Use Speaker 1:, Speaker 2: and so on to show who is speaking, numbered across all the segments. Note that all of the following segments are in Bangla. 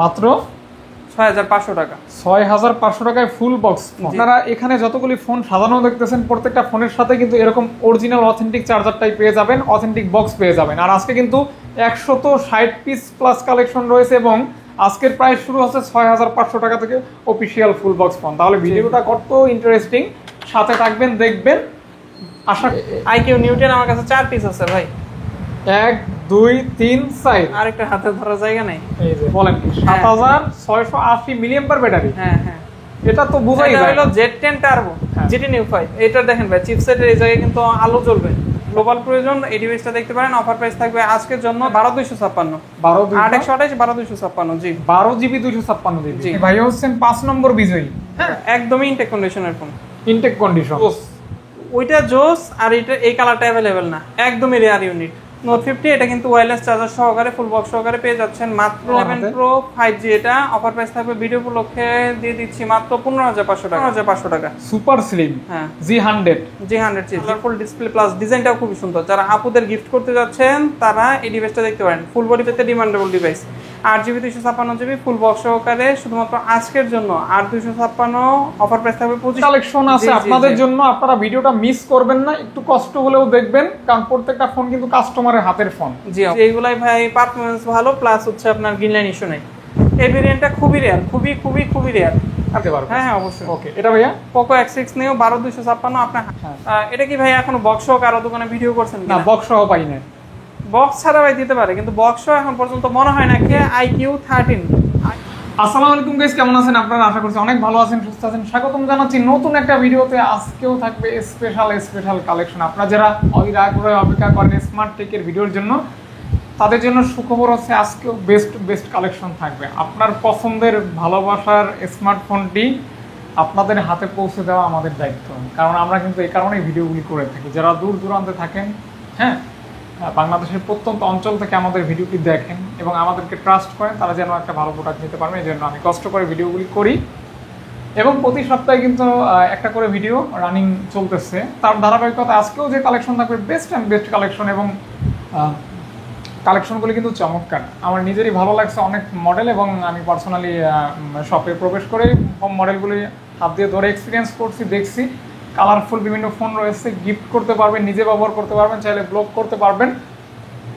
Speaker 1: মাত্র
Speaker 2: 6500 টাকা।
Speaker 1: 6500 টাকায় ফুল বক্স। আপনারা এখানে যতগুলি ফোন সাজানো দেখতেছেন প্রত্যেকটা ফোনের সাথে কিন্তু এরকম অরিজিনাল অথেন্টিক চার্জারটাই পেয়ে যাবেন, অথেন্টিক বক্স পেয়ে যাবেন। আর আজকে কিন্তু 160 পিস প্লাস কালেকশন রয়েছে এবং আজকের প্রাইস শুরু হচ্ছে 6500 টাকা থেকে অফিসিয়াল ফুল বক্স ফোন। তাহলে ভিডিওটা কত ইন্টারেস্টিং, সাথে থাকবেন দেখবেন। আশা
Speaker 2: আইকিউ নিউটেন আমার কাছে 4 পিস আছে ভাই।
Speaker 1: 1 2 3 4
Speaker 2: আরেকটা হাতে ধরার জায়গা নাই।
Speaker 1: এই যে বলেন কি 7680 মিলিঅ্যাম্পিয়ার ব্যাটারি।
Speaker 2: হ্যাঁ হ্যাঁ,
Speaker 1: এটা তো বুঝাই যায়।
Speaker 2: এটা হলো Z10 টার্বো GT Neo 5। এটা দেখেন ভাই, চিপসেটের এই জায়গায় কিন্তু আলো জ্বলবে। গ্লোবাল প্রয়োজন এই ডিভাইসটা দেখতে পারেন। অফার প্রাইস থাকবে আজকের জন্য 12256, 8128 জি
Speaker 1: 12 জিবি 256 জিবি। ভাই হোসেন 5 নম্বর বিজয়ী।
Speaker 2: হ্যাঁ, একদমই ইনটেক কন্ডিশনের ফোন।
Speaker 1: ইনটেক কন্ডিশন
Speaker 2: ওইটা জোস, আর এটা এই কালারটা অ্যাভেলেবেল না, একদমই রেয়ার ইউনিট। নোট 50 এটা কিন্তু ওয়্যারলেস চার্জার সহকারে ফুল বক্স সহকারে পেয়ে যাচ্ছেন মাত্র 11 Pro 5G। এটা অফার প্রাইস থাকবে ভিডিও উপলক্ষে দিয়ে দিচ্ছি মাত্র 15500 টাকা। 15500 টাকা।
Speaker 1: সুপার স্লিম
Speaker 2: হ্যাঁ G100 chip, full display plus ডিজাইনটাও খুবই সুন্দর। যারা আপুদের গিফট করতে যাচ্ছেন তারা এই ডিভাইসটা দেখতে পারেন। ফুল বডি পেতে demandable device. 8GB 256GB full box সহকারে শুধুমাত্র আজকের জন্য। 8256 অফার প্রাইস থাকবে 25।
Speaker 1: কালেকশন আছে আপনাদের জন্য, আপনারা ভিডিওটা মিস করবেন না, একটু কষ্ট হলেও দেখবেন, কারণ প্রত্যেকটা ফোন কিন্তু কাস্টমারের হাতের ফোন।
Speaker 2: জি, এইগুলাই ভাই পারফরম্যান্স ভালো, প্লাস হচ্ছে আপনার গ্রিন লাইন ইস্যু নাই। এই ভেরিয়েন্টটা খুবই রেয়ার, খুবই রেয়ার।
Speaker 1: আনতে পারবেন?
Speaker 2: হ্যাঁ অবশ্যই।
Speaker 1: ওকে, এটা ভাইয়া
Speaker 2: Poco X6 Neo 12256 আপনার। এটা কি ভাই এখনো বক্স সহ কারো দোকানে ভিডিও করছেন
Speaker 1: না? বক্স সহ পাই না।
Speaker 2: বক্স ছাড়া ভাই দিতে পারে, কিন্তু বক্স সহ এখন পর্যন্ত মনে হয় না কে IQ 13।
Speaker 1: আসসালামু আলাইকুম গাইস, কেমন আছেন আপনারা? আশা করছি অনেক ভালো আছেন, সুস্থ আছেন। স্বাগতম জানাচ্ছি নতুন একটা ভিডিওতে। আজকেও থাকবে স্পেশাল কালেকশন। আপনারা যারা অপেক্ষা করেন স্মার্ট টেকের ভিডিওর জন্য, তাদের জন্য সুখবর হচ্ছে আজকেও বেস্ট কালেকশন থাকবে। আপনার পছন্দের ভালোবাসার স্মার্টফোনটি আপনাদের হাতে পৌঁছে দেওয়া আমাদের দায়িত্ব, কারণ আমরা কিন্তু এই কারণেই ভিডিওগুলি করে থাকি। যারা দূর দূরান্তে থাকেন, হ্যাঁ, বাংলাদেশের প্রত্যন্ত অঞ্চল থেকে আমাদের ভিডিওটি দেখেন এবং আমাদেরকে ট্রাস্ট করেন, তারা যেন একটা ভালো প্রোডাক্ট নিতে পারবেন। এই জন্য আমি কষ্ট করে ভিডিওগুলি করি এবং প্রতি সপ্তাহে কিন্তু একটা করে ভিডিও রানিং চলতেছে। তার ধারাবাহিকতা আজকেও যে কালেকশন থাকবে বেস্ট কালেকশন, এবং কালেকশনগুলি কিন্তু চমৎকার। আমার নিজেরই ভালো লাগছে অনেক মডেল, এবং আমি পার্সোনালি শপে প্রবেশ করে মডেলগুলি হাত দিয়ে ধরে এক্সপিরিয়েন্স করছি, দেখছি। কালারফুল বিভিন্ন ফোন রয়েছে, গিফট করতে পারবেন, নিজে ব্যবহার করতে পারবেন, চাইলে ব্লগ করতে পারবেন।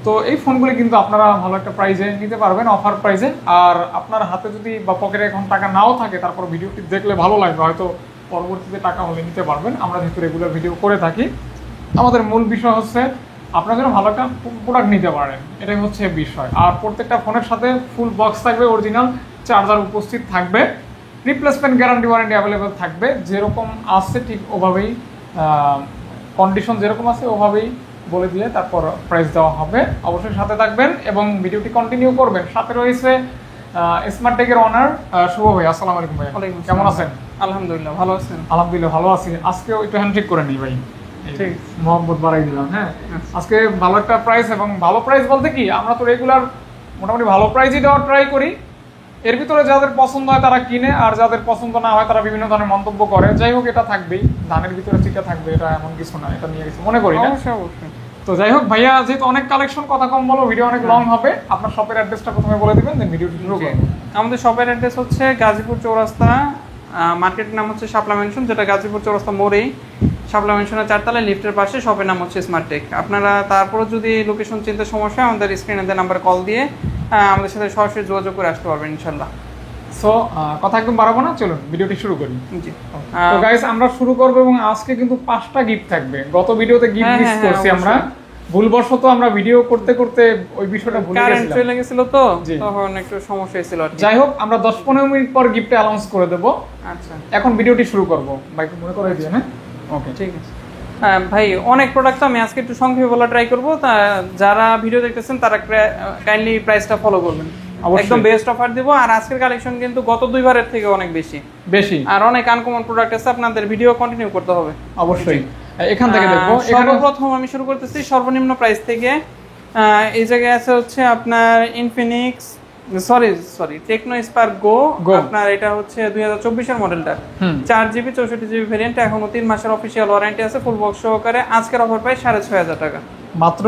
Speaker 1: তো এই ফোনগুলি কিন্তু আপনারা ভালো একটা প্রাইজে নিতে পারবেন, অফার প্রাইজে। আর আপনার হাতে যদি বা পকেটে এখন টাকা নাও থাকে, তারপর ভিডিওটি দেখলে ভালো লাগবে, হয়তো পরবর্তীতে টাকা হলে নিতে পারবেন। আমরা যেহেতু রেগুলার ভিডিও করে থাকি, আমাদের মূল বিষয় হচ্ছে আপনারা যেন ভালো একটা প্রোডাক্ট নিতে পারেন, এটাই হচ্ছে বিষয়। আর প্রত্যেকটা ফোনের সাথে ফুল বক্স থাকবে, অরিজিনাল চার্জার উপস্থিত থাকবে, রিপ্লেসমেন্ট গ্যারান্টি ওয়ারেন্টি অ্যাভেলেবেল থাকবে। যেরকম আছে ঠিক ওভাবেই, কন্ডিশন যেরকম আছে ওভাবেই বলে দিয়ে তারপর প্রাইস দেওয়া হবে। অবশ্যই সাথে থাকবেন এবং ভিডিওটি কন্টিনিউ করবেন। সাথে রয়েছে স্মার্ট টেকের অনার শুভ ভাই। আসসালামু আলাইকুম ভাই, কেমন আছেন?
Speaker 2: আলহামদুলিল্লাহ ভালো আছেন?
Speaker 1: আলহামদুলিল্লাহ ভালো আছি। আজকেও একটু হ্যান্ডশেক করে নিই ভাই, ঠিক মোহাম্মদ বাড়াই দিলাম। হ্যাঁ, আজকে ভালো একটা প্রাইস, এবং ভালো প্রাইস বলতে কি, আমরা তো রেগুলার মোটামুটি ভালো প্রাইসই দেওয়ার ট্রাই করি। এর ভিতরে যাদের পছন্দ হয় তারা কিনে, আর যাদের পছন্দ না হয় তারা বিভিন্ন ধরনের মন্তব্য করে। যাই হোক, এটা থাকবেই, ধানের ভিতরে চিটা থাকবে, এটা এমন কিছু না, এটা নিয়ে কিছু মনে করি না।
Speaker 2: অবশ্যই।
Speaker 1: তো যাই হোক ভাইয়া, যেহেতু অনেক কালেকশন, কথা কম বলো, ভিডিও অনেক লং হবে। আপনার শপের অ্যাড্রেসটা প্রথমে বলে দিবেন, দেন ভিডিওটি শুরু করব।
Speaker 2: আমাদের শপের অ্যাড্রেস হচ্ছে গাজীপুর চৌরাস্তা, মার্কেটের নাম হচ্ছে শাপলা মেনশন, যেটা গাজীপুর চৌরাস্তা মোড়েই। শাপলা মেনশনের 4 তলায় লিফটের পাশে শপের নাম হচ্ছে স্মার্ট টেক। আপনারা তারপরে যদি লোকেশন চিনতে সমস্যা হয়, আমাদের স্ক্রিনে দেওয়া নাম্বারে কল দিয়ে আমাদের সাথে সরাসরি যোগাযোগ করে আসতে পারবেন ইনশাল্লাহ।
Speaker 1: সো কথা একদম বাড়াবো না, চলুন ভিডিওটি শুরু করি।
Speaker 2: জি,
Speaker 1: তো গাইস আমরা শুরু করব, এবং আজকে কিন্তু 5টা গিফট থাকবে। গত ভিডিওতে গিফট মিস করছি আমরা, ভুলবশত আমরা ভিডিও করতে করতে ওই বিষয়টা ভুলে গেছিলাম,
Speaker 2: কারেন্ট চলে গেছিল তো, তখন একটু সমস্যা হয়েছিল।
Speaker 1: যাই হোক, আমরা 10-15 মিনিট পর গিফট অ্যানাউন্স করে দেব।
Speaker 2: আচ্ছা,
Speaker 1: এখন ভিডিওটি শুরু করব। ভাই মনে করে দিয়েন। হ্যাঁ, ওকে,
Speaker 2: ঠিক আছে। ভাই অনেক প্রোডাক্ট আমি আজকে একটু সংক্ষেপে বলা ট্রাই করব। যারা ভিডিও দেখতেছেন তারা কাইন্ডলি প্রাইসটা ফলো করবেন, একদম বেস্ট অফার দিব। আর আজকের কালেকশন কিন্তু গত দুইবারের থেকে অনেক বেশি, আর অনেক আনকমন প্রোডাক্ট আছে। আপনাদের ভিডিও কন্টিনিউ করতে হবে
Speaker 1: অবশ্যই। এখান থেকে দেখবো।
Speaker 2: সর্বপ্রথম আমি শুরু করতেছি সর্বনিম্ন প্রাইস থেকে। এই জায়গায় আছে হচ্ছে আপনার ইনফিনিক্স টেকনো স্পার্ক গো। আপনার এটা হচ্ছে 2024 এর মডেলটা, 4GB 64GB ভেরিয়েন্ট। এখনো 3 মাসের অফিসিয়াল ওয়ারেন্টি আছে, ফুল বক্স সহকারে। আজকের অফার প্রাইস 6500 টাকা,
Speaker 1: মাত্র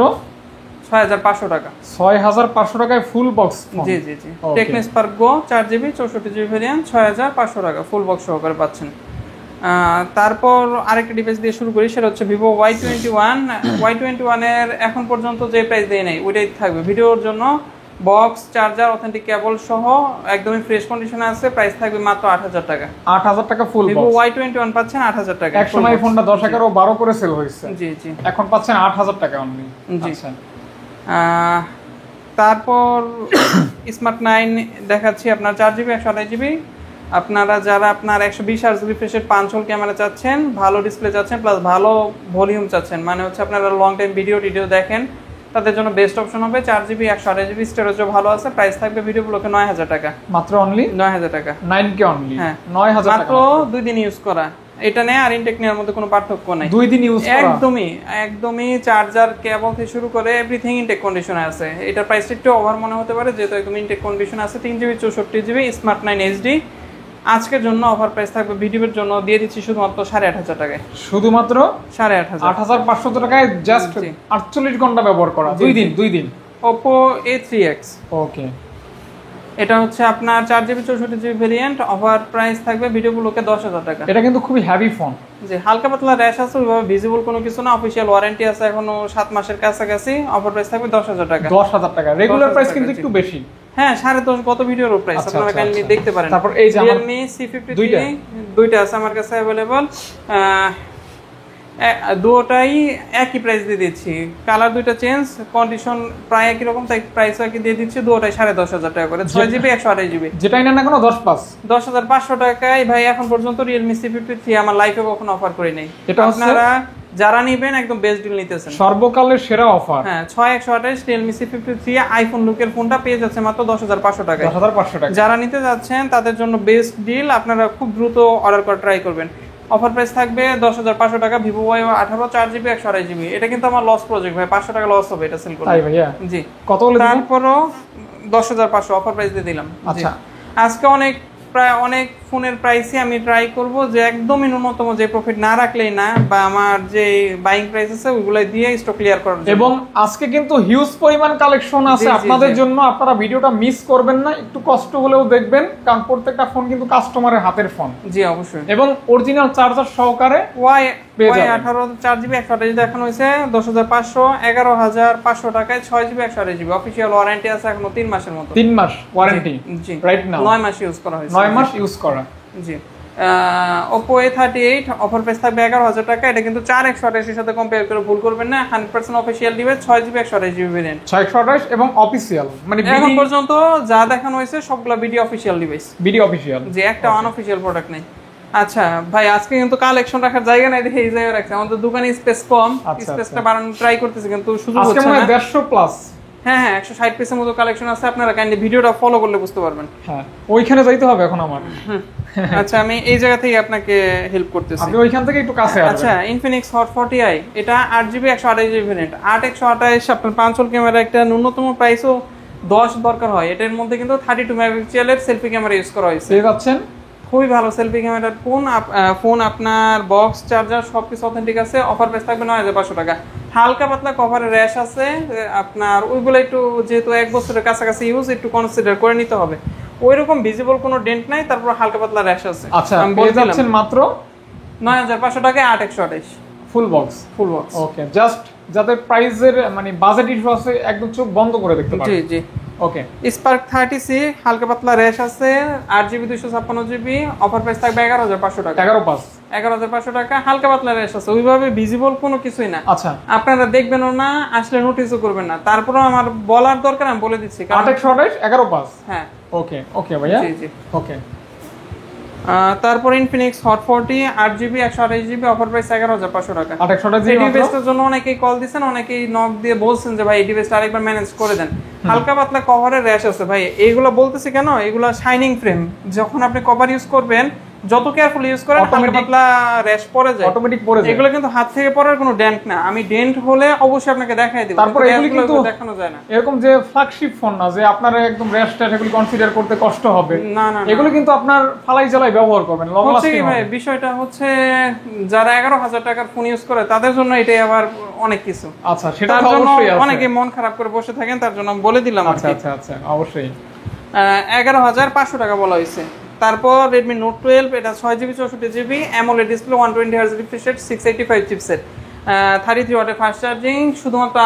Speaker 2: 6500 টাকা।
Speaker 1: 6500 টাকায় ফুল বক্স।
Speaker 2: জি জি জি, টেকনো স্পার্ক গো 4GB 64GB ভেরিয়েন্ট 6500 টাকা ফুল বক্স সহকারে পাচ্ছেন। তারপর আরেকটা ডিভাইস দিয়ে শুরু করি, সেটা হচ্ছে ভিভো Y21। Y21 এর এখন পর্যন্ত যে প্রাইস দেয় নাই ওইটাই থাকবে ভিডিওর জন্য। বক্স, চার্জার, অথেন্টিক কেবল সহ একদমই ফ্রেশ কন্ডিশনে আছে। প্রাইস থাকবে মাত্র 8000 টাকা।
Speaker 1: 8000 টাকা ফুল বক্স।
Speaker 2: ভিভো Y21 পাচ্ছেন 8000 টাকা।
Speaker 1: এক সময় ফোনটা 10, 11, 12 করে সেল হয়েছে।
Speaker 2: জি জি,
Speaker 1: এখন পাচ্ছেন 8000 টাকা অনলি।
Speaker 2: জি। তারপর স্মার্ট 9 দেখাচ্ছি আপনার 4GB 128GB। আপনারা যারা আপনার 120 Hz রিফ্রেশের পাঞ্চল ক্যামেরা চাচ্ছেন, ভালো ডিসপ্লে চাচ্ছেন, প্লাস ভালো ভলিউম চাচ্ছেন, মানে হচ্ছে আপনারা লং টাইম ভিডিও দেখেন, তাদের জন্য বেস্ট অপশন হবে 4GB 128GB। স্টোরেজও ভালো আছে। প্রাইস থাকবে ভিডিওগুলোকে 9000 টাকা
Speaker 1: মাত্র। অনলি
Speaker 2: 9000 টাকা।
Speaker 1: 9K only.
Speaker 2: হ্যাঁ
Speaker 1: 9000 টাকা
Speaker 2: মাত্র। 2 দিন ইউজ করা এটা নেই আর ইনটেক নেওয়ার মধ্যে কোনো পার্থক্য নাই।
Speaker 1: 2 দিন ইউজ করা
Speaker 2: একদমই চার্জার, কেবল থেকে শুরু করে এভরিথিং ইনটেক কন্ডিশনে আছে। এটার প্রাইসটা একটু ওভার মনে হতে পারে, যেহেতু একদম ইনটেক কন্ডিশনে আছে। 3GB 64GB smart 9 HD। আজকের জন্য অফার প্রাইস থাকবে ভিডিওর জন্য দিয়ে দিচ্ছি শুধুমাত্র 8500 টাকায়।
Speaker 1: শুধুমাত্র
Speaker 2: 8500।
Speaker 1: 8500 টাকায় জাস্ট 48 ঘন্টা ব্যবহার করা। 2 দিন।
Speaker 2: Oppo A3X।
Speaker 1: ওকে,
Speaker 2: এটা হচ্ছে আপনার 4GB 64GB variant. Offer price থাকবে ভিডিওগুলোকে 10000 টাকা।
Speaker 1: এটা কিন্তু খুবই হেভি ফোন।
Speaker 2: যে হালকা পাতলা র্যাশ আছে, ওইভাবে ভিজিবল কোনো কিছু না। অফিশিয়াল ওয়ারেন্টি আছে এখনো 7 মাসের কাছাকাছি। অফার প্রাইস থাকবে 10000 টাকা।
Speaker 1: 10000 টাকা। রেগুলার প্রাইস কিন্তু একটু বেশি।
Speaker 2: হ্যাঁ 10.5 গত ভিডিওর প্রাইস আপনারা কাইন্ডলি দেখতে পারেন।
Speaker 1: তারপর এই যে
Speaker 2: Realme C53 দুইটা আছে আমার কাছে अवेलेबल। দুটোটাই একই প্রাইস দিয়ে দিচ্ছি। কালার দুইটা চেঞ্জ, কন্ডিশন প্রায় একই রকম, তাই প্রাইস একই দিয়ে দিচ্ছি। দুটোটাই 10500 টাকা করে। 6GB 128GB।
Speaker 1: যেটাই নেন না কোনো 10+।
Speaker 2: 10500 টাকায় ভাই এখন পর্যন্ত Realme C53 আমার লাইফে কখনো অফার করি নাই।
Speaker 1: এটা
Speaker 2: আপনারা যারা নেবেন একদম বেস্ট ডিল নিতেছেন,
Speaker 1: সর্বকালের সেরা অফার।
Speaker 2: হ্যাঁ 6128 Realme C53 আইফোন লুকের ফোনটা পেয়ে যাচ্ছে মাত্র 10500 টাকায়।
Speaker 1: 10500 টাকা।
Speaker 2: যারা নিতে যাচ্ছেন তাদের জন্য বেস্ট ডিল। আপনারা খুব দ্রুত অর্ডার করে ট্রাই করবেন। অফার প্রাইস থাকবে 10500 টাকা। Vivo Y18 4GB 128GB। এটা কিন্তু আমার লস প্রজেক্ট ভাই, 500 টাকা লস হবে এটা সেল করলে।
Speaker 1: তাই ভাইয়া?
Speaker 2: জি।
Speaker 1: কত বলে দিবেন?
Speaker 2: তারপরও 10500 অফার প্রাইস দিয়ে দিলাম।
Speaker 1: আচ্ছা,
Speaker 2: আজকে অনেক ফোনের প্রাইসই আমি ট্রাই করব যে একদমই ন্যূনতম যে প্রফিট না রাখলেই না, বা আমার যে বাইং প্রাইস আছে ওইগুলো দিয়ে স্টক ক্লিয়ার করার জন্য।
Speaker 1: এবং আজকে কিন্তু হিউজ পরিমাণ কালেকশন আছে আপনাদের জন্য। আপনারা ভিডিওটা মিস করবেন না, একটু কষ্ট হলেও দেখবেন, কারণ প্রত্যেকটা ফোন কিন্তু কাস্টমারের হাতের ফোন।
Speaker 2: জি অবশ্যই।
Speaker 1: এবং অরিজিনাল চার্জার সহকারে
Speaker 2: Y18 4GB 128 দেখানো হয়েছে 10500। 11500 টাকায় 6GB 128GB। অফিশিয়াল ওয়ারেন্টি আছে এখনো 3 মাসের মতো।
Speaker 1: 3 মাস ওয়ারেন্টি।
Speaker 2: জি
Speaker 1: রাইট নাও
Speaker 2: 9 মাস ইউজ করা হয়েছে।
Speaker 1: 9 মাস ইউজ করা।
Speaker 2: জি। Oppo A38 অফার প্রাইস থাকবে 11000 টাকা। এটা কিন্তু 4128 এর সাথে কম্পেয়ার করে ভুল করবেন না। 100% official device 6GB 128GB variant.
Speaker 1: 628 এবং অফিশিয়াল, মানে
Speaker 2: এখন পর্যন্ত যা দেখানো হয়েছে সবগুলা video official device.
Speaker 1: Video official.
Speaker 2: যে একটা আনঅফিশিয়াল প্রোডাক্ট নেই। আচ্ছা ভাই, আজকে কিন্তু কালেকশন রাখার জায়গা নাই দেখে এই জায়গায় রাখছি। আমাদের দোকানে স্পেস কম, স্পেসটা বাড়ানোর ট্রাই করতেছি কিন্তু সুযোগ হচ্ছে না।
Speaker 1: আজকে মানে 150 প্লাস।
Speaker 2: হ্যাঁ 160 পিসের মতো কালেকশন আছে। আপনারা কাইন্ডলি ভিডিওটা ফলো করলে বুঝতে পারবেন।
Speaker 1: হ্যাঁ ওইখানে যাইতে হবে এখন আমার।
Speaker 2: আচ্ছা আমি এই জায়গা থেকে আপনাকে হেল্প করতেছি।
Speaker 1: আপনি ওইখান থেকে একটু কাছে আসবেন।
Speaker 2: আচ্ছা Infinix Hot 40i এটা 8GB 128GB ভেরিয়েন্ট। 8128 আপনার 5 ক্যামেরা, একটা ন্যূনতম প্রাইসও 10 দরকার হয়। এটার মধ্যে কিন্তু 32 মেগাপিক্সেলের সেলফি ক্যামেরা ইউজ করা হয়েছে।
Speaker 1: পেয়ে যাচ্ছেন
Speaker 2: খুবই ভালো সেলফি ক্যামেরার ফোন। আপনার বক্স, চার্জার সবকিছু অথেন্টিক আছে। অফার প্রাইস থাকবে 9500 টাকা। হালকা পাতলা কভারে র্যাশ আছে আপনার, ওইগুলো একটু যেহেতু 1 বছরের কাছাকাছি ইউজ, একটু কনসিডার করে নিতে হবে। ওইরকম ভিজিবল কোনো ডেন্ট নাই, তারপর হালকা পাতলা র্যাশ আছে।
Speaker 1: আচ্ছা পেয়ে যাচ্ছেন মাত্র
Speaker 2: 9500 টাকায় 8128
Speaker 1: ফুল বক্স। ওকে, জাস্ট যাদের প্রাইসের মানে বাজেট ইস্যু আছে একদম চোখ বন্ধ করে দেখতে পারেন।
Speaker 2: জি জি।
Speaker 1: ওকে,
Speaker 2: স্পার্ক 30C হালকা পাতলা র্যাশ আছে 8GB 256GB। অফার প্রাইস থাকবে 11500 টাকা। 11500 টাকা। হালকা পাতলা র্যাশ আছে, ওইভাবে ভিজিবল কোনো কিছুই না।
Speaker 1: আচ্ছা
Speaker 2: আপনারা দেখবেনও না, আসলে নোটিসও করবেন না। তারপরেও আমার বলার দরকার, আমি বলে দিচ্ছি।
Speaker 1: 8128 115।
Speaker 2: হ্যাঁ
Speaker 1: ওকে ওকে ভাইয়া।
Speaker 2: জি জি।
Speaker 1: ওকে,
Speaker 2: তারপর Infinix Hot 40 8GB 128GB। Offer price 11500 টাকা।
Speaker 1: 8128
Speaker 2: এই ডিভাইসটার জন্য অনেকেই কল দিবেন, অনেকেই নক দিয়ে বলছেন যে ভাই এই ডিভাইসটা আরেকবার ম্যানেজ করে দেন। হালকা পাতলা কভারের র্যাশ আছে ভাই। এইগুলো বলতেছি কেন, এগুলো শাইনিং ফ্রেম। যখন আপনি কভার ইউজ করবেন যত কেয়ারফুল ইউজ করেন হালকা পাতলা র্যাশ পড়ে যায়,
Speaker 1: অটোমেটিক পড়ে যায়।
Speaker 2: এগুলো কিন্তু হাত থেকে পড়ার কোনো ডেন্ট না, আমি ডেন্ট হলে অবশ্যই আপনাকে দেখাই দেব।
Speaker 1: তারপর এগুলো কিন্তু
Speaker 2: দেখানো যায় না,
Speaker 1: এরকম যে ফ্ল্যাগশিপ ফোন না যে আপনার একদম র্যাশ ট্যাশ এগুলো কনসিডার করতে কষ্ট হবে,
Speaker 2: না না,
Speaker 1: এগুলো কিন্তু আপনার ফালাই জ্বালাই ব্যবহার করবেন, লং লাস্টিং
Speaker 2: ভাই। বিষয়টা হচ্ছে যারা 11,000 টাকার ফোন ইউজ করে তাদের জন্য এটাই আবার অনেক কিছু।
Speaker 1: আচ্ছা, সেটা তো অবশ্যই আছে,
Speaker 2: অনেকে মন খারাপ করে বসে থাকেন, তার জন্য বলে দিলাম।
Speaker 1: আচ্ছা আচ্ছা আচ্ছা, অবশ্যই
Speaker 2: 11,500 টাকা বলা হয়েছে। তারপর Redmi Note 12, এটা 6GB 64GB AMOLED display, 120Hz refresh rate, 685 chipset, 33 ওয়াটের ফাস্ট চার্জিং। শুধুমাত্র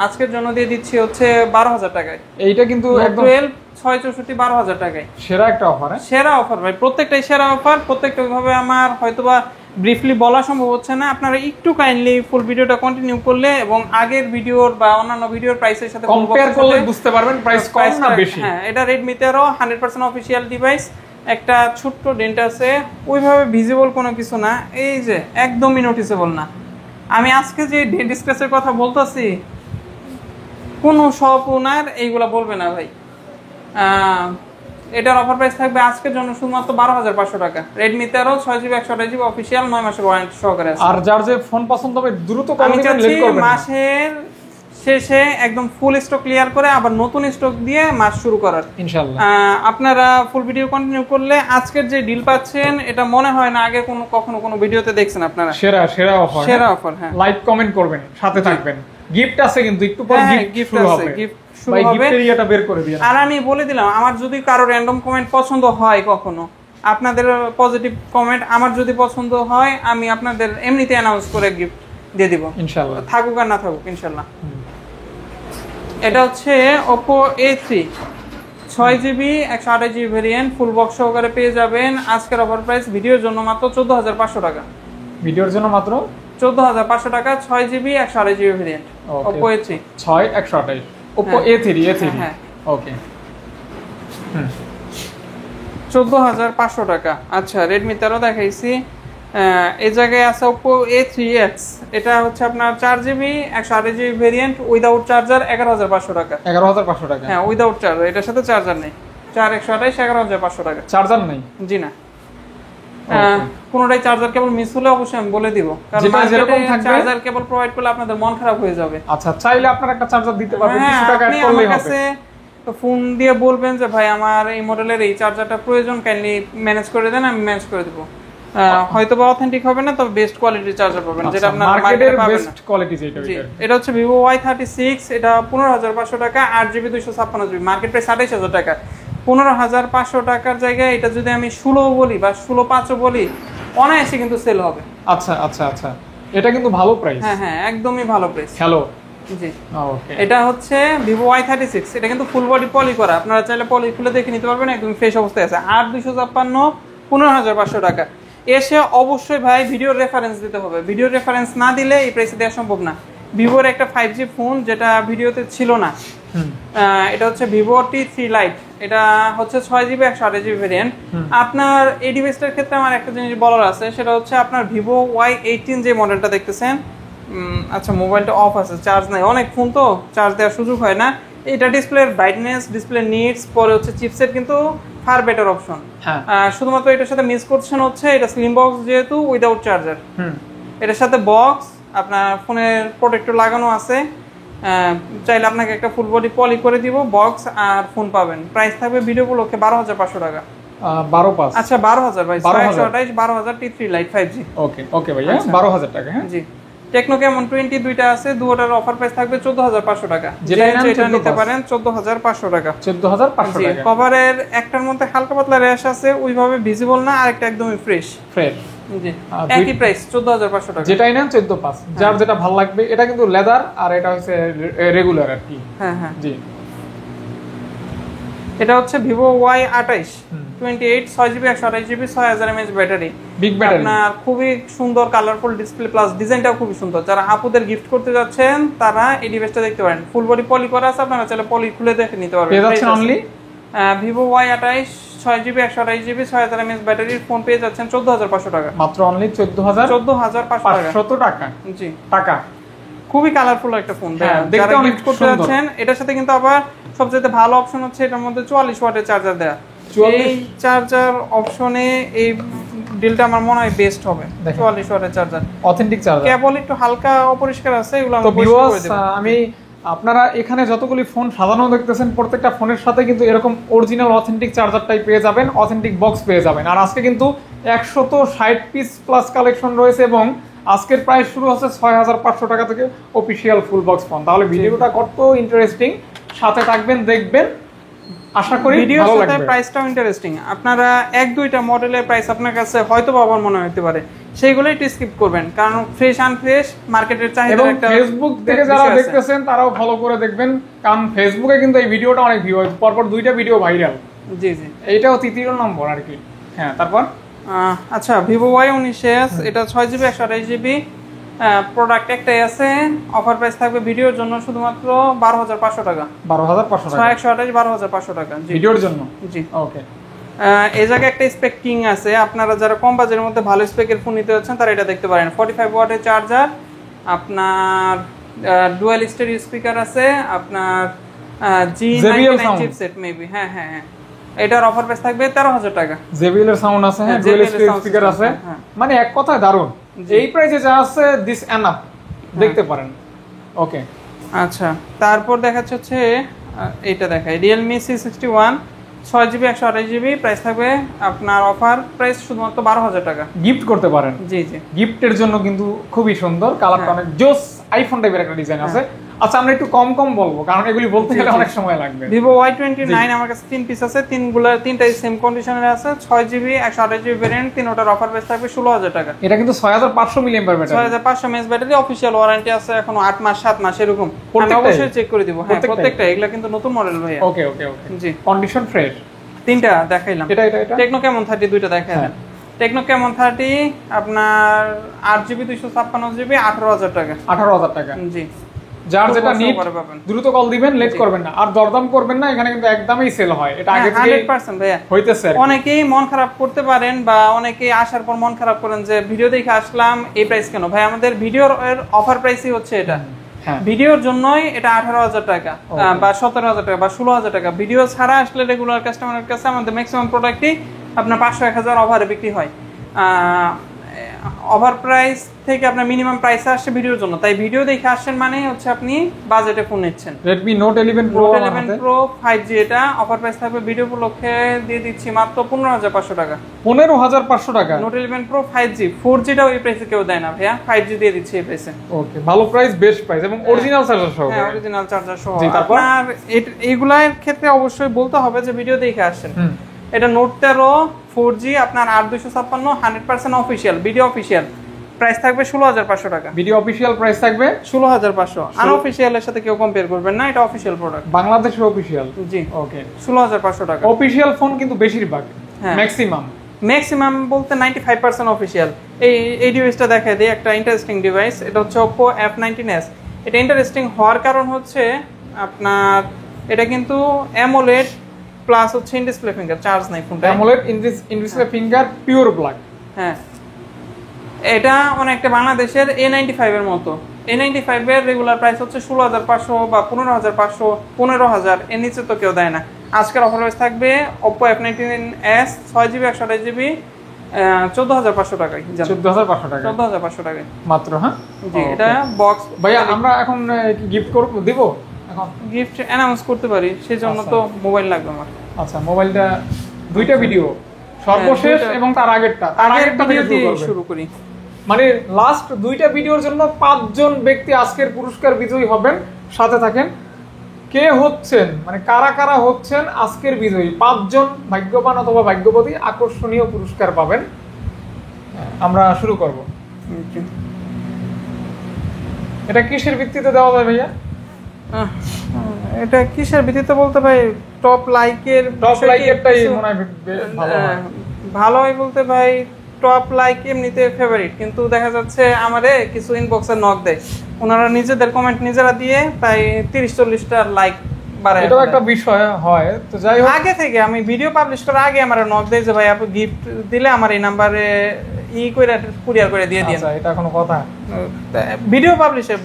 Speaker 2: আজকের জন্য দিয়ে দিচ্ছি হচ্ছে 12,000 টাকায়।
Speaker 1: এইটা কিন্তু একদম
Speaker 2: 12 664 12,000 টাকায়
Speaker 1: সেরা একটা অফার।
Speaker 2: সেরা অফার ভাই, প্রত্যেকটাই সেরা অফার। প্রত্যেকটা ভাবে আমার হয়তোবা ব্রিফলি বলা সম্ভব হচ্ছে না, আপনারা একটু কাইন্ডলি ফুল ভিডিওটা কন্টিনিউ করলে এবং আগের ভিডিওর বা অন্যান্য ভিডিওর প্রাইসের সাথে
Speaker 1: কম্পেয়ার করলে বুঝতে পারবেন প্রাইস কম না বেশি।
Speaker 2: হ্যাঁ, এটা Redmi 13 100% অফিশিয়াল ডিভাইস। একটা ছোট্ট ডেন্ট আছে, ওইভাবে ভিজিবল কোনো কিছু না, এই যে একদমই নোটিসেবল না। আমি আজকে যে ডেন্ট স্ক্র্যাচের কথা বলতেছি, কোনো শপ ওনার এইগুলা বলবে না ভাই। এটার অফার প্রাইস থাকবে আজকের জন্য শুধুমাত্র 12,500 টাকা। Redmi 13 6GB 128GB অফিশিয়াল, 9 মাসের ওয়ারেন্টি সহকারে আছে।
Speaker 1: আর যার যে ফোন পছন্দ হবে দ্রুত
Speaker 2: আমি
Speaker 1: কমেন্ট
Speaker 2: চাচ্ছি
Speaker 1: করবেন,
Speaker 2: মাসের শেষে একদম ফুল স্টক ক্লিয়ার করে আবার নতুন স্টক দিয়ে মাস শুরু করার
Speaker 1: ইনশাআল্লাহ।
Speaker 2: আপনারা ফুল ভিডিও কন্টিনিউ করলে আজকের যে ডিল পাচ্ছেন এটা মনে হয় না আগে কখনো কোনো ভিডিওতে দেখছেন আপনারা।
Speaker 1: সেরা অফার,
Speaker 2: সেরা অফার। হ্যাঁ,
Speaker 1: লাইক কমেন্ট করবেন, সাথে থাকবেন। গিফট আছে কিন্তু একটু পর গিফট শুরু হবে,
Speaker 2: গিফট শুরু হবে।
Speaker 1: গিফটের ইয়েটা বের করে দিন।
Speaker 2: আর আমি বলে দিলাম, আমার যদি কারো র‍্যান্ডম কমেন্ট পছন্দ হয়, কখনো আপনাদের পজিটিভ কমেন্ট আমার যদি পছন্দ হয়, আমি আপনাদের এমনিতে অ্যানাউন্স করে গিফট দিয়ে দিব
Speaker 1: ইনশাআল্লাহ,
Speaker 2: থাকুক আর না থাকুক ইনশাআল্লাহ। এটা হচ্ছে Oppo A3 6GB 128GB variant, full box সহকারে পেয়ে যাবেন। আজকের অফার প্রাইস ভিডিওর জন্য মাত্র 14,500 টাকা।
Speaker 1: ভিডিওর জন্য মাত্র
Speaker 2: 14,500 টাকা, 6GB 128GB variant Oppo A3
Speaker 1: 6128 Oppo A3
Speaker 2: হ্যাঁ
Speaker 1: ওকে।
Speaker 2: 14,500 টাকা। আচ্ছা, Redmi 13 দেখাইছি, এই জায়গায় আছে Oppo A3X, এটা হচ্ছে আপনার 4GB 128GB variant without charger, 11,500 টাকা।
Speaker 1: 11,500 টাকা,
Speaker 2: হ্যাঁ, উইদাউট চার্জার, এটার সাথে চার্জার নেই। 4/128 11,500 টাকা।
Speaker 1: চার্জার নেই?
Speaker 2: জি না, কোনোটাই চার্জার কেবল মিস হলে অবশ্যই আমি বলে দিব, কারণ চার্জার কেবল প্রোভাইড করলে আপনাদের মন খারাপ হয়ে যাবে।
Speaker 1: আচ্ছা, চাইলে আপনারা একটা চার্জার দিতে পারবেন, কিছু টাকা অ্যাড করলেই হবে।
Speaker 2: তো ফোন দিয়ে বলবেন যে ভাই আমার এই মডেলের এই চার্জারটা প্রয়োজন, কাইন্ডলি ম্যানেজ করে দেন, আমি ম্যানেজ করে দেব। হয়তো বা অথেন্টিক হবে না, তবে বেস্ট কোয়ালিটির চার্জার পাবেন, যেটা আপনার মার্কেটে পাবেন না।
Speaker 1: বেস্ট কোয়ালিটি যেটা।
Speaker 2: এটা হচ্ছে Vivo Y36, এটা 15,500 টাকা, 8GB 256GB, মার্কেট প্রাইস 28,000 টাকা। 15,500 টাকার জায়গায় এটা যদি আমি 16 বলি বা 16,500 বলি, অনায়াসে কিন্তু সেল হবে।
Speaker 1: আচ্ছা আচ্ছা আচ্ছা, এটা কিন্তু ভালো প্রাইস।
Speaker 2: হ্যাঁ, একদমই ভালো প্রাইস।
Speaker 1: হ্যালো,
Speaker 2: জি
Speaker 1: ওকে।
Speaker 2: এটা হচ্ছে Vivo Y36, এটা কিন্তু ফুল বডি পলি করা, আপনারা চাইলে পলি খুলে দেখে নিতে পারবেন, একদম ফ্রেশ অবস্থায় আছে। 8,256, 15,500 টাকা। এসে অবশ্যই ভাই ভিডিওর রেফারেন্স দিতে হবে, ভিডিওর রেফারেন্স না দিলে এই প্রাইসে দেওয়া সম্ভব না। ভিভোর একটা 5G ফোন যেটা ভিডিওতে ছিল না, এটা হচ্ছে Vivo T3 Lite, এটা হচ্ছে 6GB 128GB ভেরিয়েন্ট। আপনার এই ডিভাইসটার ক্ষেত্রে আমার একটা জিনিস বলার আছে, সেটা হচ্ছে আপনার Vivo Y18 যে মডেলটা দেখতেছেন, আচ্ছা মোবাইলটা অফ আছে, চার্জ নাই, অনেক ফোন তো চার্জ দেওয়ার সুযোগ হয় না। এটা ডিসপ্লের ব্রাইটনেস, ডিসপ্লে নিডস, পরে হচ্ছে চিপসেট কিন্তু ফার বেটার অপশন। শুধুমাত্র এটার সাথে মিস করছেন হচ্ছে এটা স্লিম বক্স, যেহেতু উইদাউট চার্জার। এটার সাথে বক্স, আপনার ফোনের প্রোটেক্টর লাগানো আছে, চাইলে আপনাকে একটা ফুল বডি পলি করে দিব, বক্স আর ফোন পাবেন। প্রাইস থাকবে ভিডিও উপলক্ষে 12,500 টাকা।
Speaker 1: 12,500,
Speaker 2: আচ্ছা 12,000 ভাই, 628 12,000 T3 Lite 5G।
Speaker 1: ওকে ভাইয়া, 12,000 টাকা। হ্যাঁ
Speaker 2: জি, টেকনো ক্যামন 20 দুইটা আছে, দুটোটার অফার প্রাইস থাকবে 14,500 টাকা। যেটা নিতে পারেন 14,500 টাকা।
Speaker 1: 14,500 টাকা।
Speaker 2: কভারের একটার মধ্যে হালকা পাতলা র্যাশ আছে, ওইভাবে ভিজিবল না, আরেকটা একদমই ফ্রেশ। জি, একই প্রাইস 14,500 টাকা।
Speaker 1: যেটাই নেন 14,500, যার যেটা ভালো লাগবে। এটা কিন্তু লেদার আর এটা হচ্ছে রেগুলার আর কি।
Speaker 2: হ্যাঁ
Speaker 1: জি,
Speaker 2: এটা হচ্ছে Vivo Y28 28 6GB 128GB 6000 mAh battery,
Speaker 1: big battery.
Speaker 2: আপনার খুবই সুন্দর কালারফুল ডিসপ্লে, প্লাস ডিজাইনটাও খুবই সুন্দর। যারা আপুদের গিফট করতে যাচ্ছেন তারা এই ডিভাইসটা দেখতে পারেন, ফুল বডি পলি করা আছে, আপনারা চাইলে পলি খুলে দেখে নিতে পারবেন।
Speaker 1: পেয়ে যাচ্ছেন only
Speaker 2: Vivo Y28 6GB 128GB 6000 mAh ব্যাটারির ফোন পেয়ে যাচ্ছেন 14,500 টাকা।
Speaker 1: মাত্র অনলি 14,500 টাকা।
Speaker 2: জি,
Speaker 1: টাকা।
Speaker 2: খুবই কালারফুল একটা ফোন,
Speaker 1: দেখতে অনেক
Speaker 2: গিফট করতে যাচ্ছেন। এটার সাথে কিন্তু আবার সবচেয়ে ভালো অপশন হচ্ছে এটার মধ্যে 44 ওয়াটের চার্জার দেয়া। এই চার্জার অপশনে এই ডিলটা আমার মনে হয় বেস্ট হবে। 44 ওয়াটের চার্জার,
Speaker 1: অথেন্টিক চার্জার।
Speaker 2: কেবল একটু হালকা অপরিষ্কার আছে, এগুলো
Speaker 1: তো ভিউয়ার্স, আমি আপনারা এখানে যতগুলি ফোন সাজানো দেখতেছেন প্রত্যেকটা ফোনের সাথে কিন্তু এরকম অরিজিনাল অথেন্টিক চার্জারটাই পেয়ে যাবেন, অথেন্টিক বক্স পেয়ে যাবেন। আর আজকে কিন্তু 160 পিস প্লাস কালেকশন রয়েছে এবং আজকের প্রাইস শুরু হচ্ছে 6500 টাকা থেকে অফিসিয়াল ফুল বক্স ফোন। তাহলে ভিডিওটা কত ইন্টারেস্টিং, সাথে থাকবেন, দেখবেন, আশা করি
Speaker 2: ভিডিওর
Speaker 1: ভালো
Speaker 2: সাথে
Speaker 1: লাগবে।
Speaker 2: প্রাইসটাও ইন্টারেস্টিং। আপনারা এক দুইটা মডেলের প্রাইস আপনার কাছে হয়তো বাবার মনে হতে পারে, সেইগুলোই একটু স্কিপ করবেন, কারণ ফ্রেশ আনফ্রেশ মার্কেটের চাহিদা
Speaker 1: এবং
Speaker 2: একটা
Speaker 1: ফেসবুক থেকে যারা দেখতেছেন তারাও ফলো করে দেখবেন, কারণ ফেসবুকে কিন্তু এই ভিডিওটা অনেক ভিউ হয়েছে, পরপর 2টা ভিডিও ভাইরাল।
Speaker 2: জি জি,
Speaker 1: এইটাও তৃতীয় নম্বর আর কি। হ্যাঁ, তারপর
Speaker 2: আচ্ছা, ভিভো Y19s, এটা 6GB 128GB প্রোডাক্ট একটাই আছে। অফার প্রাইস থাকবে ভিডিওর জন্য শুধুমাত্র 12500 টাকা।
Speaker 1: 12500 টাকা
Speaker 2: 128 12500 টাকা জি,
Speaker 1: ভিডিওর জন্য।
Speaker 2: জি
Speaker 1: ওকে।
Speaker 2: এই জায়গায় একটা স্পেক কিং আছে, আপনারা যারা কম বাজেটের মধ্যে ভালো স্পেকের ফোন নিতে যাচ্ছেন তারা এটা দেখতে পারেন। 45 ওয়াটের চার্জার, আপনার ডুয়াল স্টেরিও স্পিকার আছে, আপনার G99 চিপসেট মেবি, হ্যাঁ হ্যাঁ হ্যাঁ। এটার অফার প্রাইস থাকবে 13000 টাকা।
Speaker 1: JBL এর সাউন্ড আছে, হ্যাঁ, ডুয়াল স্টেরিও স্পিকার আছে, মানে এক কথায় দারুণ। এই প্রাইসে যা আছে দিস এনাফ, দেখতে পারেন। ওকে,
Speaker 2: আচ্ছা, তারপর দেখাচ্ছে হচ্ছে এটা দেখাই Realme C61 6GB 128GB, price থাকবে আপনার অফার প্রাইস শুধুমাত্র 12000 টাকা।
Speaker 1: গিফট করতে পারেন।
Speaker 2: জি জি,
Speaker 1: গিফটের জন্য কিন্তু খুবই সুন্দর, কালারটা অনেক জোস, আইফোন টাইপের একটা ডিজাইন আছে। আচ্ছা, আমরা একটু কম কম বলবো কারণ এগুলি বলতে গেলে অনেক সময় লাগবে।
Speaker 2: Vivo Y29 আমার কাছে 3 পিস আছে, তিনটাই সেম কন্ডিশনের আছে, 6GB 128GB ভেরিয়েন্ট, তিনটার অফার প্রাইস থাকবে 16000 টাকা।
Speaker 1: এটা কিন্তু 6500 milliampere battery,
Speaker 2: 6500 mAh battery, official warranty আছে এখনো 8 মাস 7 মাস এরকম। আমি অবশ্যই চেক করে দিব। হ্যাঁ, প্রত্যেকটা, এগুলা কিন্তু নতুন মডেল ভাইয়া।
Speaker 1: ওকে ওকে ওকে,
Speaker 2: জি,
Speaker 1: কন্ডিশন ফ্রেশ।
Speaker 2: তিনটা দেখাইলাম।
Speaker 1: এটা এটা এটা
Speaker 2: টেকনো ক্যামন 30 দুইটা দেখাইলাম। টেকনো ক্যামন 30 আপনার 8GB 256GB 18000 টাকা।
Speaker 1: 18000 টাকা
Speaker 2: জি,
Speaker 1: যার যেটা নিড দ্রুত কল দিবেন, লেট করবেন না, আর দরদাম করবেন না। এখানে কিন্তু একদমই সেল হয়, এটা আগে থেকে
Speaker 2: 100% ভাইয়া
Speaker 1: হইতেছে।
Speaker 2: অনেকেই মন খারাপ করতে পারেন বা অনেকেই আসার পর মন খারাপ করেন যে ভিডিও দেখে আসলাম এই প্রাইস কেন। ভাই, আমাদের ভিডিওর অফার প্রাইসই হচ্ছে এটা। ভিডিওর জন্যই এটা 18000 টাকা বা 17000 টাকা বা 16000 টাকা। ভিডিও ছাড়া আসলে রেগুলার কাস্টমারের কাছে আমাদের ম্যাক্সিমাম প্রোডাক্টই আপনার 500-1000 অফারে বিক্রি হয়। ওভার প্রাইস থেকে আপনার মিনিমাম প্রাইস আসছে ভিডিওর জন্য, তাই ভিডিও দেখে আসছেন মানে হচ্ছে আপনি বাজেটে ফোন নিচ্ছেন।
Speaker 1: Redmi Note 11 Pro
Speaker 2: 11 Pro 5G, এটা অফার প্রাইস থাকবে ভিডিও উপলক্ষে দিয়ে দিচ্ছি মাত্র 15500 টাকা।
Speaker 1: 15500 টাকা।
Speaker 2: Note 11 Pro 5G 4G টাও এই প্রাইসে কেউ দেয় না ভাইয়া, 5G দিয়ে দিচ্ছি এই প্রাইসে।
Speaker 1: ওকে, ভালো প্রাইস, বেস্ট প্রাইস এবং অরিজিনাল চার্জার সহ।
Speaker 2: হ্যাঁ, অরিজিনাল চার্জার সহ। আপনার এইগুলার ক্ষেত্রে অবশ্যই বলতে হবে যে ভিডিও দেখে আসছেন। এটা Note 13 4G আপনার 8256 100% অফিশিয়াল, ভিডিও অফিশিয়াল, প্রাইস থাকবে 16500 টাকা।
Speaker 1: ভিডিও অফিশিয়াল প্রাইস থাকবে
Speaker 2: 16500। আনঅফিশিয়াল এর সাথে কেউ কম্পেয়ার করবেন না, এটা অফিশিয়াল প্রোডাক্ট,
Speaker 1: বাংলাদেশের অফিশিয়াল।
Speaker 2: জি,
Speaker 1: ওকে,
Speaker 2: 16500 টাকা।
Speaker 1: অফিশিয়াল ফোন কিন্তু বেশিরভাগ, ম্যাক্সিমাম বলতে
Speaker 2: 95% অফিশিয়াল। এই ডিভাইসটা দেখাই দিই, একটা ইন্টারেস্টিং ডিভাইস। এটা হচ্ছে Oppo F19s। এটা ইন্টারেস্টিং হওয়ার কারণ হচ্ছে আপনার এটা কিন্তু AMOLED প্লাস হচ্ছে ইন ডিসপ্লে ফিঙ্গার, চার্জ নাই ফোনটা।
Speaker 1: AMOLED in display finger pure black.
Speaker 2: হ্যাঁ, এটা অনেকটা বাংলাদেশের A95 এর মতো। A95 এর রেগুলার প্রাইস হচ্ছে 16500 বা 15500, 15000, এর নিচে তো কেউ দেয় না। আজকের অফার প্রাইস থাকবে Oppo F19s 6GB 128GB 14500 টাকায়।
Speaker 1: 14500 টাকা,
Speaker 2: 14500 টাকায়
Speaker 1: মাত্র। হ্যাঁ
Speaker 2: জি, এটা বক্স।
Speaker 1: ভাইয়া, আমরা এখন গিফট করব, দিব এখন
Speaker 2: গিফট অ্যানাউন্স করতে পারি, সেজন্য তো মোবাইল লাগবে আমার।
Speaker 1: আচ্ছা, মোবাইলটা দুইটা ভিডিও, সর্বশেষ এবং তার আগেরটা
Speaker 2: ভিডিও দিয়ে শুরু করি।
Speaker 1: মানে লাস্ট দুইটা ভিডিওর জন্য 5 জন ব্যক্তি আজকের পুরস্কার বিজয়ী হবেন। সাথে থাকেন, কে হচ্ছেন, মানে কারা কারা হচ্ছেন আজকের বিজয়ী। 5 জন ভাগ্যবান অথবা ভাগ্যবতী আকর্ষণীয় পুরস্কার পাবেন। আমরা শুরু করব। এটা কিসের ভিত্তিতে দেওয়া যায় ভাইয়া?
Speaker 2: এটা কিসের ভিত্তিতে বলতে ভাই, টপ লাইকেরটাই
Speaker 1: মনে হয়
Speaker 2: ভালো হয় বলতে ভাই। টপ লাইক এমনিতে ফেভারিট, কিন্তু দেখা যাচ্ছে আমারে কিছু ইনবক্সে নক দেয়, ওনারা নিজেদের কমেন্ট নিজেরা দিয়ে প্রায় 30-40টা লাইক বাড়ায়।
Speaker 1: এটাও একটা বিষয় হয়। তো যাই হোক,
Speaker 2: আগে থেকে আমি ভিডিও পাবলিশ করার আগে আমার নক দেয় যে ভাই আপনি গিফট দিলে আমার এই নাম্বারে করে কুরিয়ার করে দিয়ে দিন।
Speaker 1: আচ্ছা, এটা কোনো কথা?
Speaker 2: ভিডিও পাবলিশের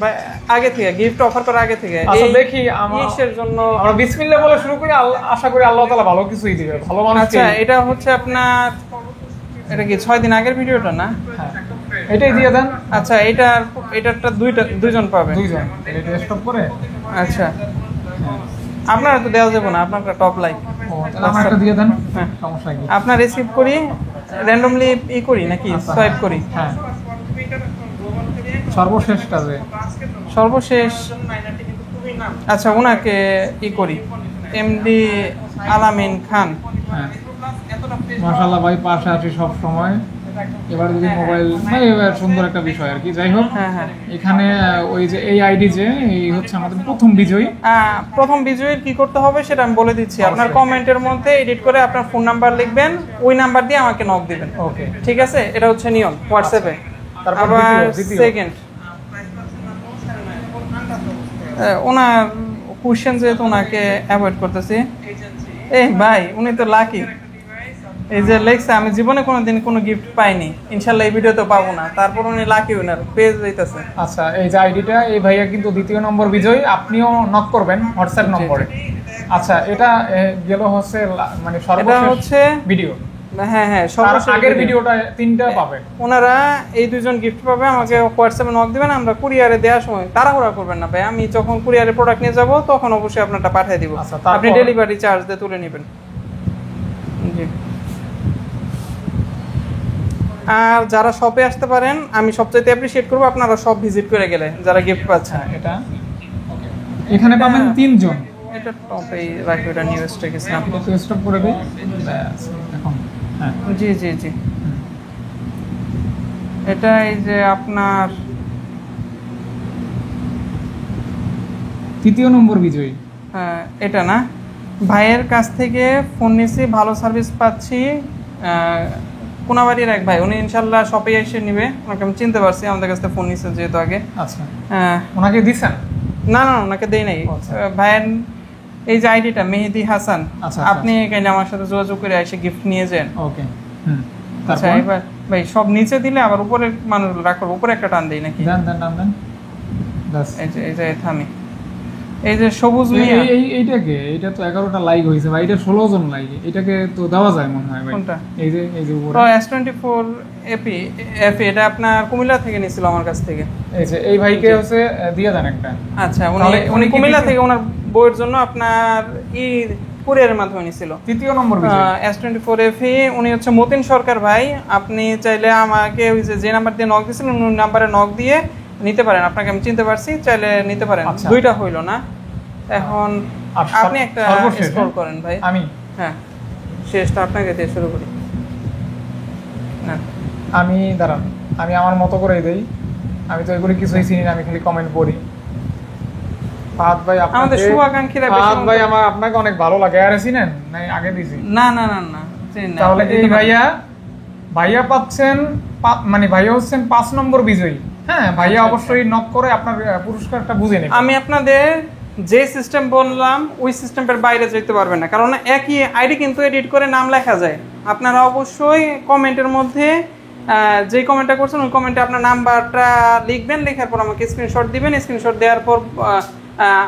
Speaker 2: আগে থেকে, গিফট অফার করার আগে থেকে।
Speaker 1: আচ্ছা দেখি
Speaker 2: ইসের জন্য
Speaker 1: আমরা বিসমিল্লাহ বলে শুরু করি, আশা করি আল্লাহ তাআলা ভালো কিছুই দিবে, ভালো মানুষ।
Speaker 2: আচ্ছা, এটা হচ্ছে আপনার, এটা কি 6 দিন আগের ভিডিওটা না?
Speaker 1: হ্যাঁ, এটাই দিয়ে দেন।
Speaker 2: আচ্ছা, এটারটা দুইজন পাবে।
Speaker 1: দুইজন, এটা স্টপ করে।
Speaker 2: আচ্ছা, আপনারা তো দেওয়া যাবে না, আপনারটা টপ লাইক।
Speaker 1: ও, তাহলে আমার একটা দিয়ে দেন।
Speaker 2: হ্যাঁ,
Speaker 1: সমস্যা কি?
Speaker 2: আপনার রিসিভ করি, র্যান্ডমলি করি নাকি সোয়াইপ করি?
Speaker 1: হ্যাঁ, সর্বশেষটা যে
Speaker 2: সর্বশেষ। আচ্ছা, ওনাকে করি, এমডি আলামিন খান।
Speaker 1: হ্যাঁ, মাশাআল্লাহ ভাই, পাশে আছি সব সময়। এবার যদি মোবাইল ভাই, এবার সুন্দর একটা বিষয় আর কি। যাই হোক,
Speaker 2: হ্যাঁ হ্যাঁ,
Speaker 1: এখানে ওই যে এই আইডি যে এই হচ্ছে আমাদের প্রথম বিজয়ী।
Speaker 2: প্রথম বিজয়ীর কি করতে হবে সেটা আমি বলে দিচ্ছি। আপনার কমেন্টের মধ্যে এডিট করে আপনার ফোন নাম্বার লিখবেন, ওই নাম্বার দিয়ে আমাকে নক দিবেন।
Speaker 1: ওকে,
Speaker 2: ঠিক আছে, এটা হচ্ছে নিয়ম হোয়াটসঅ্যাপে।
Speaker 1: তারপর
Speaker 2: আবার
Speaker 1: দ্বিতীয়।
Speaker 2: সেকেন্ড, ওনার কোশ্চেন যেহেতু ওনাকে অ্যাভয়েড করতেছি। ভাই, উনি তো লাকি। এই যে লেখছে, আমি জীবনে কোনোদিন কোনো গিফট পাইনি, ইনশাল্লাহ এই ভিডিওতে পাবো না, তারপর উনি লাকি উইনার পেয়ে যাইতেছে।
Speaker 1: আচ্ছা, এই যে আইডিটা, এই ভাইয়া কিন্তু দ্বিতীয় নম্বর বিজয়ী। আপনিও নক করবেন হোয়াটসঅ্যাপ নম্বরে। আচ্ছা, এটা গেল হচ্ছে মানে সর্বশেষ
Speaker 2: হচ্ছে
Speaker 1: ভিডিও।
Speaker 2: হ্যাঁ হ্যাঁ,
Speaker 1: সর্বশেষ আগের ভিডিওটা 3টা পাবেন।
Speaker 2: ওনারা এই দুজন গিফট পাবে, আমাকে হোয়াটসঅ্যাপে নক দিবেন। আমরা কুরিয়ারে দেওয়ার সময় তাড়াহুড়া করবেন না ভাই, আমি যখন কুরিয়ারে প্রোডাক্ট নিয়ে যাব তখন অবশ্যই আপনারটা পাঠিয়ে দিব।
Speaker 1: আচ্ছা, তারপর
Speaker 2: আপনি ডেলিভারি চার্জ দিয়ে তুলে নেবেন। জি। আর যারা শপে আসতে পারেন, আমি সবচেয়ে অ্যাপ্রিশিয়েট করবো আপনারা সব ভিজিট করে গেলে যারা গিফট পাচ্ছেন।
Speaker 1: এটা এখানে পাবেন 3 জন।
Speaker 2: এটা টপে রাখি, এটা নিউ স্টক ইসলাম।
Speaker 1: একটু স্টপ করে দিই এখন। হ্যাঁ,
Speaker 2: জি জি জি, এটা এই যে আপনার
Speaker 1: তৃতীয় নম্বর বিজয়ী।
Speaker 2: এটা না, ভাইয়ের কাছ থেকে ফোন নিয়েছি, ভালো সার্ভিস পাচ্ছি। কোনাবাড়ির এক ভাই, উনি ইনশাল্লাহ শপে এসে নিবে, ওনাকে আমি চিনতে পারছি, আমাদের কাছ থেকে ফোন নিচ্ছে যেহেতু আগে।
Speaker 1: আচ্ছা, ওনাকে দিছেন?
Speaker 2: না না, ওনাকে দেই নাই। ভাইয়ের এই যে আইডিটা মেহেদি হাসান, আপনি এখানে আমার সাথে যোগাযোগ করে এসে গিফট নিয়ে যান।
Speaker 1: ওকে,
Speaker 2: আচ্ছা, এবার ভাই সব নিচে দিলে আবার উপরে মানুষগুলো রাখবো, উপরে একটা টান দেই নাকি?
Speaker 1: দেন দেন দেন।
Speaker 2: এই যে থামি, এই যে সবুজ মিয়া,
Speaker 1: এইটা তো 11টা লাইক হয়েছে ভাই, এটা 16 জন লাইক, এটাকে তো দেওয়া যায় মনে হয় ভাই।
Speaker 2: কোনটা?
Speaker 1: এই যে উপরে
Speaker 2: তো S24 এপি, এটা আপনার কুমিল্লা থেকে নিছিল আমার কাছ থেকে।
Speaker 1: এই যে এই ভাইকে হচ্ছে দিয়ে দেন একটা।
Speaker 2: আচ্ছা, উনি কুমিল্লা থেকে ওনার বইয়ের জন্য আপনার কুরিয়ারের মাধ্যমে নিছিল।
Speaker 1: তৃতীয় নম্বর
Speaker 2: S24 এপি, উনি হচ্ছে মতিন সরকার ভাই। আপনি চাইলে আমাকে ওই যে নাম্বার দিয়ে নক দিয়েছিলেন, ওই নাম্বারে নক দিয়ে নিতে পারেন। আপনাকে আমি চিনতে পারছি, চাইলে নিতে পারেন। দুইটা হইলো না এখন, আপনি একটা স্ক্রল করেন ভাই।
Speaker 1: আমি
Speaker 2: হ্যাঁ, শেষটা আপনাকে দিয়ে শুরু করি না।
Speaker 1: আমি দাঁড়ান, আমি আমার মতো করেই দেই। আমি তো এগুলি কিছুই চিনি না, আমি খালি কমেন্ট পড়ি। ফাহাদ ভাই,
Speaker 2: আমাদের শুভাকাঙ্ক্ষীরা বেশি।
Speaker 1: ফাহাদ ভাই, আপনাকে অনেক ভালো লাগে। আরে চিনেন না? আগে দিছি।
Speaker 2: না না না না, চিনি না।
Speaker 1: তাহলে এই ভাইয়া পাচ্ছেন, মানে ভাইয়া হচ্ছেন 5 নম্বর বিজয়ী। হ্যাঁ, ভাইয়া অবশ্যই নক করে আপনার পুরস্কারটা বুঝে নেবেন।
Speaker 2: আমি আপনাদের যে সিস্টেম বললাম ওই সিস্টেমের বাইরে যেতে পারবেন না, কারণ একই আইডি কিন্তু এডিট করে নাম লেখা যায়। আপনারা অবশ্যই কমেন্টের মধ্যে যে কমেন্টটা করছেন ওই কমেন্টে আপনার নাম্বারটা লিখবেন, লেখার পর আমাকে স্ক্রিনশট দিবেন। স্ক্রিনশট দেওয়ার পর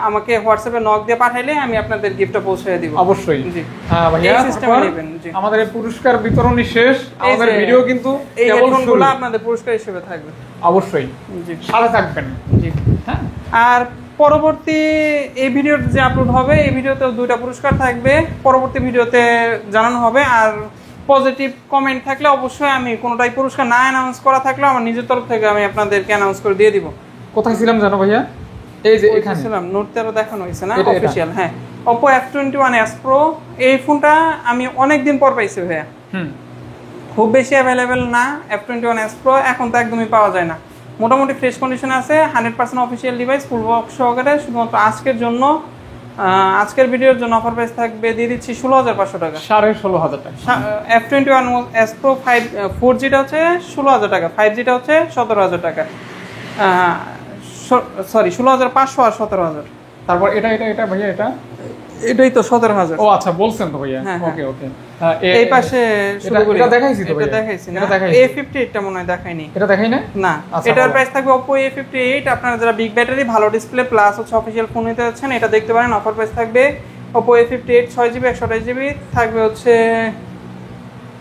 Speaker 2: আমাকে হোয়াটসঅ্যাপে নক দিয়ে পাঠাইলে আমি আপনাদের গিফটটা পৌঁছে দিব।
Speaker 1: অবশ্যই।
Speaker 2: জি,
Speaker 1: হ্যাঁ ভাইয়া,
Speaker 2: এই সিস্টেমে নেবেন। জি,
Speaker 1: আমাদের এই পুরস্কার বিতরণই শেষ। আমাদের ভিডিও কিন্তু
Speaker 2: এই হেডফোনগুলো আপনাদের পুরস্কার হিসেবে থাকবে।
Speaker 1: অবশ্যই
Speaker 2: জি,
Speaker 1: সাথে থাকবেন।
Speaker 2: জি,
Speaker 1: হ্যাঁ।
Speaker 2: আর পরবর্তী এই ভিডিওর যে আপলোড হবে, এই ভিডিওতেও 2টা পুরস্কার থাকবে, পরবর্তী ভিডিওতে জানানো হবে। আর পজিটিভ কমেন্ট থাকলে অবশ্যই, আমি কোনোটাই পুরস্কার না অ্যানাউন্স করা থাকলে আমার নিজের তরফ থেকে আমি আপনাদেরকে অ্যানাউন্স করে দিয়ে দিব।
Speaker 1: কোথায় ছিলাম জানো ভাইয়া? এই যে এখানে
Speaker 2: ছিলাম, নোট 13 দেখানো হয়েছে না অফিশিয়াল। হ্যাঁ, Oppo F21s Pro, এই ফোনটা আমি অনেক দিন পর পাইছি ভাইয়া। খুব বেশি অ্যাভেলেবেল না F21s Pro, এখন তো একদমই পাওয়া যায় না। মোটামুটি ফ্রেশ কন্ডিশন আছে, 100% অফিশিয়াল ডিভাইস, ফুল বক্স সহকারে। শুধুমাত্র আজকের জন্য, আজকের ভিডিওর জন্য অফার প্রাইস থাকবে, দিয়ে দিচ্ছি 16,500 টাকা।
Speaker 1: 16,500 টাকা।
Speaker 2: F21s Pro 4Gটা হচ্ছে 16,000 টাকা, 5Gটা হচ্ছে 17,000 টাকা। সরি, 16,500 আর 17,000।
Speaker 1: তারপর এটা ভাইয়া, এটাই তো
Speaker 2: 17,000।
Speaker 1: ও আচ্ছা, বলছেন তো ভাইয়া।
Speaker 2: হ্যাঁ,
Speaker 1: ওকে ওকে।
Speaker 2: এই পাশে শুরু করি।
Speaker 1: এটা দেখাইছি তো
Speaker 2: এটা দেখাইছি না, A58 টা মনে হয় দেখাইনি।
Speaker 1: এটা দেখাই না?
Speaker 2: না,
Speaker 1: আচ্ছা,
Speaker 2: এটার প্রাইস থাকবে Oppo A58। আপনারা যারা বিগ ব্যাটারি ভালো ডিসপ্লে প্লাস হচ্ছে অফিশিয়াল ফোন নিতে যাচ্ছেন এটা দেখতে পারেন। অফার প্রাইস থাকবে Oppo A58 6GB 128GB থাকবে হচ্ছে,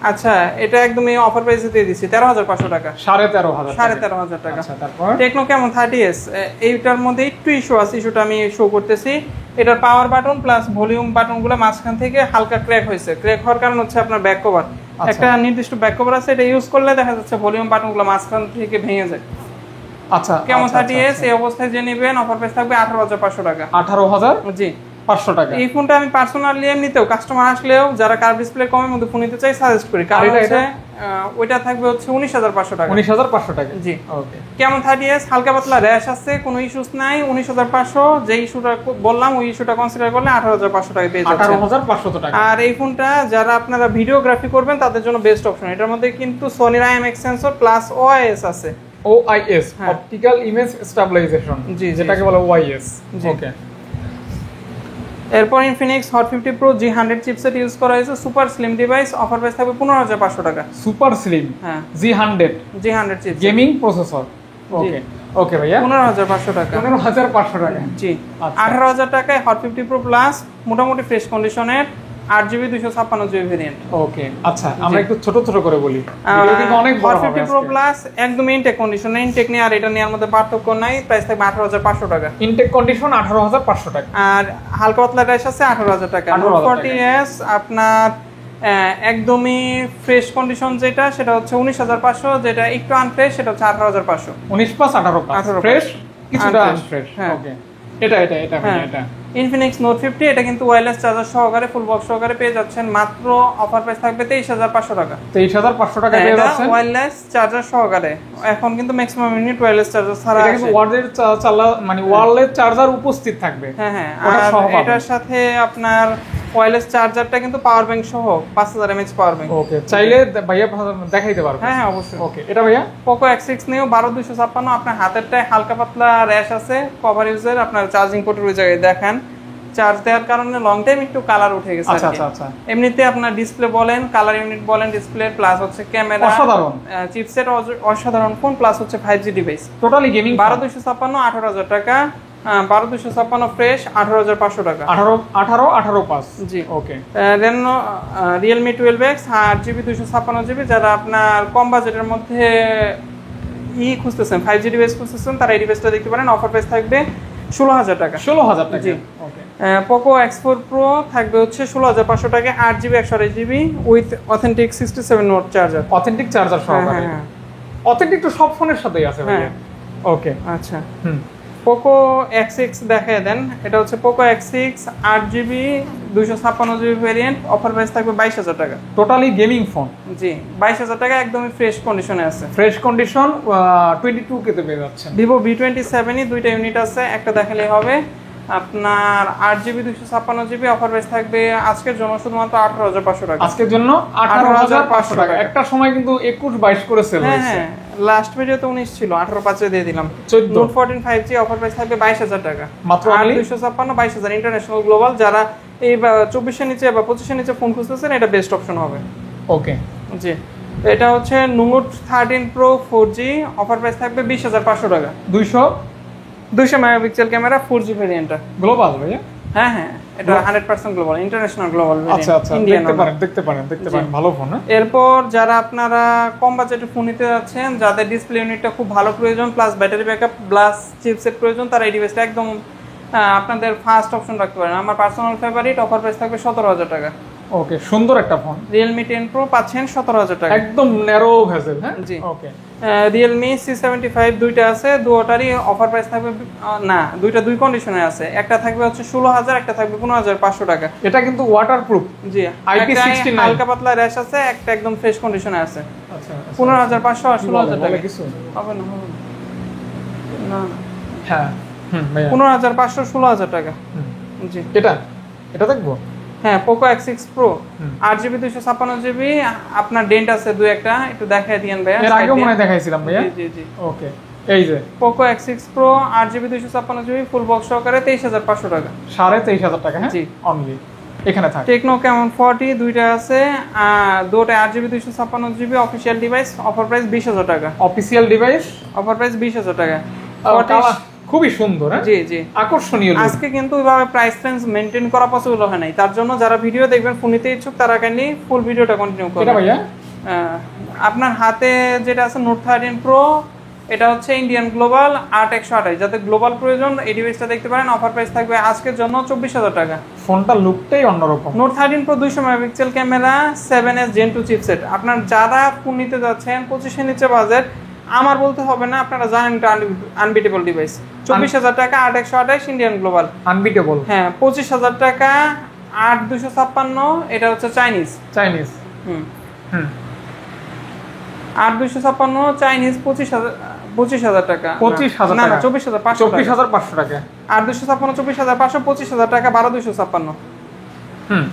Speaker 2: আচ্ছা এটা একদমই অফার প্রাইসে দিয়ে দিচ্ছি 13,500 টাকা, 13,500 টাকা।
Speaker 1: আচ্ছা, তারপর
Speaker 2: টেকনো কেমন 30s, এইটার মধ্যে একটু ইস্যু আছে, ইস্যুটা আমি শো করতেছি। এটার পাওয়ার বাটন প্লাস ভলিউম বাটনগুলো মাঝখান থেকে হালকা ক্র্যাক হয়েছে। ক্র্যাক হওয়ার কারণ হচ্ছে আপনার ব্যাক কভার, একটা নির্দিষ্ট ব্যাক কভার আছে, এটা ইউজ করলে দেখা যাচ্ছে ভলিউম বাটনগুলো মাঝখান থেকে ভেঙে যায়।
Speaker 1: আচ্ছা,
Speaker 2: কেমন 30s এই অবস্থায় যে নেবেন অফার প্রাইস থাকবে 18,500 টাকা।
Speaker 1: 18,500 টাকা।
Speaker 2: এই ফোনটা আমি পার্সোনালি এমনিতেও কাস্টমার আসলেও যারা কার্ভ ডিসপ্লে কমের মধ্যে ফোন নিতে চাই সাজেস্ট করি, কারণ হচ্ছে ওইটা থাকবে হচ্ছে 19,500 টাকা।
Speaker 1: 19,500 টাকা,
Speaker 2: জি।
Speaker 1: ওকে।
Speaker 2: কেমন 30s হালকা পাতলা র্যাশ আছে, কোনো ইস্যুস নাই। 19,500 যে ইস্যুটা বললাম ওই ইস্যুটা কনসিডার করলে 18,500 টাকা পেয়ে যাচ্ছেন।
Speaker 1: 18,500 টাকা।
Speaker 2: আর এই ফোনটা যারা আপনারা ভিডিওগ্রাফি করবেন তাদের জন্য বেস্ট অপশন। এটার মধ্যে কিন্তু সোনির IMX সেন্সর প্লাস OIS আছে।
Speaker 1: OIS, অপটিক্যাল ইমেজ স্টেবিলাইজেশন, যেটাকে বলে OIS, ওকে।
Speaker 2: এরপর Infinix hot 50 pro G100 chipset use করা হয়েছে, super slim device, offer price থাকবে 15,500 টাকা।
Speaker 1: সুপার স্লিম, হ্যাঁ, G100
Speaker 2: চিপস,
Speaker 1: গেমিং প্রসেসর, ওকে ওকে ভাইয়া,
Speaker 2: 15,500 টাকা।
Speaker 1: 15,500 টাকা,
Speaker 2: জি। 18,000 টাকায় হট 50 প্রো প্লাস মোটামুটি ফ্রেশ কন্ডিশনের 8GB 256GB ভেরিয়েন্ট,
Speaker 1: ওকে। আচ্ছা, আমরা একটু ছোট ছোট করে বলি, ভিডিও কিন্তু অনেক বড় হবে।
Speaker 2: হট 50 প্রো প্লাস একদম ইনটেক কন্ডিশন, ইনটেক নিয়ে আর এটা নিয়ে মধ্যে পার্থক্য নাই, প্রাইস থাকবে 18,500 টাকা।
Speaker 1: ইনটেক কন্ডিশন 18,500 টাকা,
Speaker 2: আর হালকা পাতলা র্যাশ আছে 18,000 টাকা। 40s আপনার একদমই ফ্রেশ কন্ডিশন যেটা সেটা হচ্ছে 19,500, যেটা একটু আনফ্রেশ সেটা হচ্ছে 18,500।
Speaker 1: 19 প্লাস 18 ফ্রেশ, কিছুটা আনফ্রেশ, ওকে। এটা
Speaker 2: ইনফিনিক্স নোট 50, এটা কিন্তু ওয়্যারলেস চার্জার সহকারে ফুল বক্স সহকারে পেয়ে যাচ্ছেন, মাত্র অফার প্রাইস থাকবে 23,500 টাকা।
Speaker 1: 23,500 টাকা পেয়ে যাচ্ছেন
Speaker 2: ওয়্যারলেস চার্জার সহকারে। এখন কিন্তু ম্যাক্সিমাম ইউনিট ওয়্যারলেস চার্জার ছাড়া
Speaker 1: এটা কিন্তু ওয়্যারলেস চার্জার উপস্থিত থাকবে।
Speaker 2: হ্যাঁ, আর এটার সাথে আপনার ওয়্যারলেস চার্জারটা কিন্তু পাওয়ার ব্যাংক সহ 5,000 mAh পাওয়ার ব্যাংক,
Speaker 1: ওকে। চাইলে ভাইয়া দেখাইতে পারবে।
Speaker 2: হ্যাঁ অবশ্যই,
Speaker 1: ওকে। এটা ভাইয়া
Speaker 2: Poco X6 নিও 12,256, আপনার হাতেরটায় হালকা পাতলা র্যাশ আছে কভার ইউজের, আপনার চার্জিং পোর্টের ওই জায়গায় দেখেন চার্জ দেওয়ার কারণে লং টাইম একটু কালার উঠে গেছে।
Speaker 1: আচ্ছা।
Speaker 2: এমনিতে আপনার ডিসপ্লে বলেন, কালার ইউনিট বলেন, ডিসপ্লে প্লাস হচ্ছে ক্যামেরা
Speaker 1: অসাধারণ,
Speaker 2: চিপসেট অসাধারণ ফোন প্লাস হচ্ছে 5G ডিভাইস,
Speaker 1: টোটালি গেমিং।
Speaker 2: 12,256 18,000 টাকা, 12,256 ফ্রেশ 18,500 টাকা।
Speaker 1: 18,500
Speaker 2: জি,
Speaker 1: ওকে।
Speaker 2: Reno Realme 12X 8GB 256GB, যারা আপনার কম বাজেটের মধ্যে খুঁজতেছেন 5G ডিভাইস খুঁজতেছেন তারা এই ডিভাইসটা দেখতে পারেন। অফার প্রাইস থাকবে 16,000 টাকা।
Speaker 1: 16,000 টাকা,
Speaker 2: জি,
Speaker 1: ওকে।
Speaker 2: Poco X4 Pro থাকবে হচ্ছে 16,500 টাকা, 8GB 128GB with authentic 67 watt charger,
Speaker 1: authentic charger সহকারে। অথেন্টিক তো সব ফোনের সাথেই আছে ভাইয়া, ওকে।
Speaker 2: আচ্ছা, Poco X6 দেখায় দেন। এটা হচ্ছে Poco X6 8GB 256GB variant, offer price থাকবে 22,000 টাকা।
Speaker 1: টোটালি গেমিং ফোন,
Speaker 2: জি, 22,000 টাকা, একদমই ফ্রেশ কন্ডিশনে আছে।
Speaker 1: ফ্রেশ কন্ডিশন 22K তে পেয়ে যাচ্ছেন।
Speaker 2: Vivo V27 দুইটা ইউনিট আছে, একটা দেখালেই হবে। আপনার 8GB 256GB, অফার প্রাইস থাকবে আজকের জন্য শুধুমাত্র 18,500 টাকা।
Speaker 1: আজকের জন্য 18,500 টাকা। একটা সময় কিন্তু 21-22 করে সেল হয়েছে।
Speaker 2: হ্যাঁ, লাস্ট ভিডিওতে 19 ছিল, 18,500 দিয়ে দিলাম।
Speaker 1: 14
Speaker 2: Note 14 5G অফার প্রাইস থাকবে 22,000 টাকা
Speaker 1: মাত্র।
Speaker 2: 256 22,000 ইন্টারন্যাশনাল গ্লোবাল, যারা এই 24 এর নিচে বা 25 এর নিচে ফোন খুঁজতেছেন এটা বেস্ট অপশন হবে,
Speaker 1: ওকে।
Speaker 2: জি। এটা হচ্ছে Note 13 Pro 4G, offer price থাকবে 20,500 টাকা। 200 মেগাপিক্সেল ক্যামেরা 4G ভেরিয়েন্টটা,
Speaker 1: গ্লোবাল ভাইয়া।
Speaker 2: হ্যাঁ, এটা 100% গ্লোবাল, ইন্টারন্যাশনাল গ্লোবাল ভেরিয়েন্ট।
Speaker 1: আচ্ছা, দেখতে পারেন ভালো ফোন।
Speaker 2: এরপর যারা আপনারা কম বাজেটে ফোন নিতে যাচ্ছেন, যাদের ডিসপ্লে ইউনিটটা খুব ভালো প্রয়োজন plus battery backup plus chipset প্রয়োজন, তারা এই ডিভাইসটা একদম আপনাদের ফার্স্ট অপশন রাখতে পারেন। আমার পার্সোনাল ফেভারিট, অফার প্রাইস থাকবে 17,000 টাকা।
Speaker 1: ওকে, সুন্দর একটা ফোন।
Speaker 2: Realme 10 Pro পাচ্ছেন 17,000 টাকা,
Speaker 1: একদম ন্যারো ভেজেল। হ্যাঁ,
Speaker 2: জি,
Speaker 1: ওকে।
Speaker 2: Realme C75 দুইটা আছে, দুটোটারই অফার প্রাইস থাকবে না, দুইটা দুই কন্ডিশনে আছে। একটা থাকবে হচ্ছে 16,000, একটা থাকবে 15,500 টাকা।
Speaker 1: এটা কিন্তু ওয়াটারপ্রুফ,
Speaker 2: জি,
Speaker 1: IP69,
Speaker 2: হালকা পাতলা র্যাশ আছে, একটা একদম ফ্রেশ কন্ডিশনে আছে।
Speaker 1: আচ্ছা,
Speaker 2: 15,500 আর 16,000 টাকা
Speaker 1: কিছু
Speaker 2: হবে না, না,
Speaker 1: হ্যাঁ, ভাইয়া
Speaker 2: 15,500 16,000 টাকা। জি,
Speaker 1: এটা দেখবো।
Speaker 2: হ্যাঁ, Poco X6 Pro 8GB 256GB, আপনার ডেন্ট আছে দুই একটা, একটু দেখায় দিয়েন ভাইয়া।
Speaker 1: এর আগে মনে দেখাইছিলাম ভাইয়া।
Speaker 2: জি,
Speaker 1: ওকে। এই যে
Speaker 2: Poco X6 Pro 8GB 256GB full box সহকারে 23,500 টাকা।
Speaker 1: 23,500 টাকা, হ্যাঁ,
Speaker 2: জি,
Speaker 1: অনলি। এখানে থাকে।
Speaker 2: টেকনো কেমন 40 দুইটা আছে, দুটো 8GB 256GB official device, offer price 20,000 টাকা।
Speaker 1: অফিসিয়াল ডিভাইস,
Speaker 2: অফার প্রাইস 20,000 টাকা।
Speaker 1: খুবই সুন্দর, হ্যাঁ
Speaker 2: জি জি,
Speaker 1: আকর্ষণীয়।
Speaker 2: আজকে কিন্তু ওইভাবে প্রাইস রেঞ্জ মেইনটেইন করা পসিবল হয় নাই, তার জন্য যারা ভিডিও দেখবেন ফোন নিতে ইচ্ছুক তারা কাইন্ডলি ফুল ভিডিওটা কন্টিনিউ করবেন।
Speaker 1: এটা ভাইয়া
Speaker 2: আপনার হাতে যেটা আছে নোট 13 প্রো, এটা হচ্ছে ইন্ডিয়ান গ্লোবাল 8128, যাতে গ্লোবাল প্রয়োজন এই ডিভাইসটা দেখতে পারেন। অফার প্রাইস থাকবে আজকের জন্য 24,000 টাকা।
Speaker 1: ফোনটার লুকটাই অন্যরকম।
Speaker 2: Note 13 pro 200 megapixel camera, 7S Gen 2 chipset. আপনার যারা ফোন নিতে যাচ্ছেন 25 এর নিচে বাজেট, আমার বলতে হবে না, আপনারা জানেন এটা আনবিটেবল ডিভাইস। 24,000 টাকা 8128 ইন্ডিয়ান গ্লোবাল
Speaker 1: আনবিটেবল।
Speaker 2: হ্যাঁ, 25,000 টাকা 8256, এটা হচ্ছে চাইনিজ।
Speaker 1: চাইনিজ
Speaker 2: হুম
Speaker 1: হুম
Speaker 2: 8256 চাইনিজ 25,000 টাকা।
Speaker 1: 25,000
Speaker 2: না না,
Speaker 1: টাকা।
Speaker 2: 24,500
Speaker 1: 24,500 টাকা।
Speaker 2: 8256 24,500, 25,000 টাকা 12,256।
Speaker 1: হুম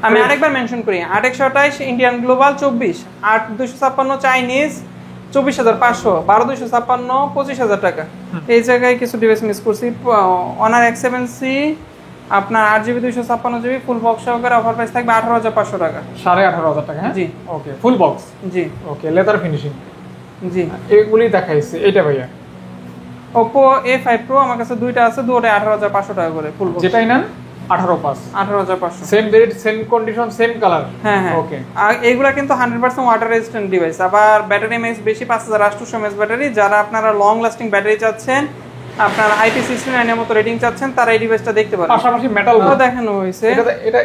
Speaker 2: আমি আরেকবার মেনশন করি, 8128 ইন্ডিয়ান গ্লোবাল 24, 8256 চাইনিজ 24,500, 12,256, 25,000 টাকা। এই জায়গায় কিছু ডিভাইস মিস করছি। অনার X7C আপনার 8GB 256GB ফুল বক্স সহকারে অফার প্রাইস থাকবে 18,500 টাকা।
Speaker 1: 18,500 টাকা, হ্যাঁ
Speaker 2: জি
Speaker 1: ওকে, ফুল বক্স।
Speaker 2: জি
Speaker 1: ওকে, লেদার ফিনিশিং।
Speaker 2: জি।
Speaker 1: এগুলি দেখাইছে। এটা ভাইয়া
Speaker 2: Oppo A5 Pro আমার কাছে দুইটা আছে, দুটোই 18,500 টাকা করে ফুল বক্স।
Speaker 1: যেটাই নেন 18,500।
Speaker 2: 18,500
Speaker 1: same rate, same condition, same colour.
Speaker 2: হ্যাঁ হ্যাঁ
Speaker 1: ওকে।
Speaker 2: আর এইগুলা কিন্তু 100% ওয়াটার রেজিস্ট্যান্ট ডিভাইস। আবার ব্যাটারি এমএএইচ বেশি, 5800 mAh ব্যাটারি। যারা আপনারা লং লাস্টিং ব্যাটারি চাচ্ছেন, আপনার IP69 এর মতো রেটিং চাচ্ছেন, তারা এই ডিভাইসটা দেখতে পারেন।
Speaker 1: পাশাপাশি মেটাল
Speaker 2: দেখানো হয়েছে,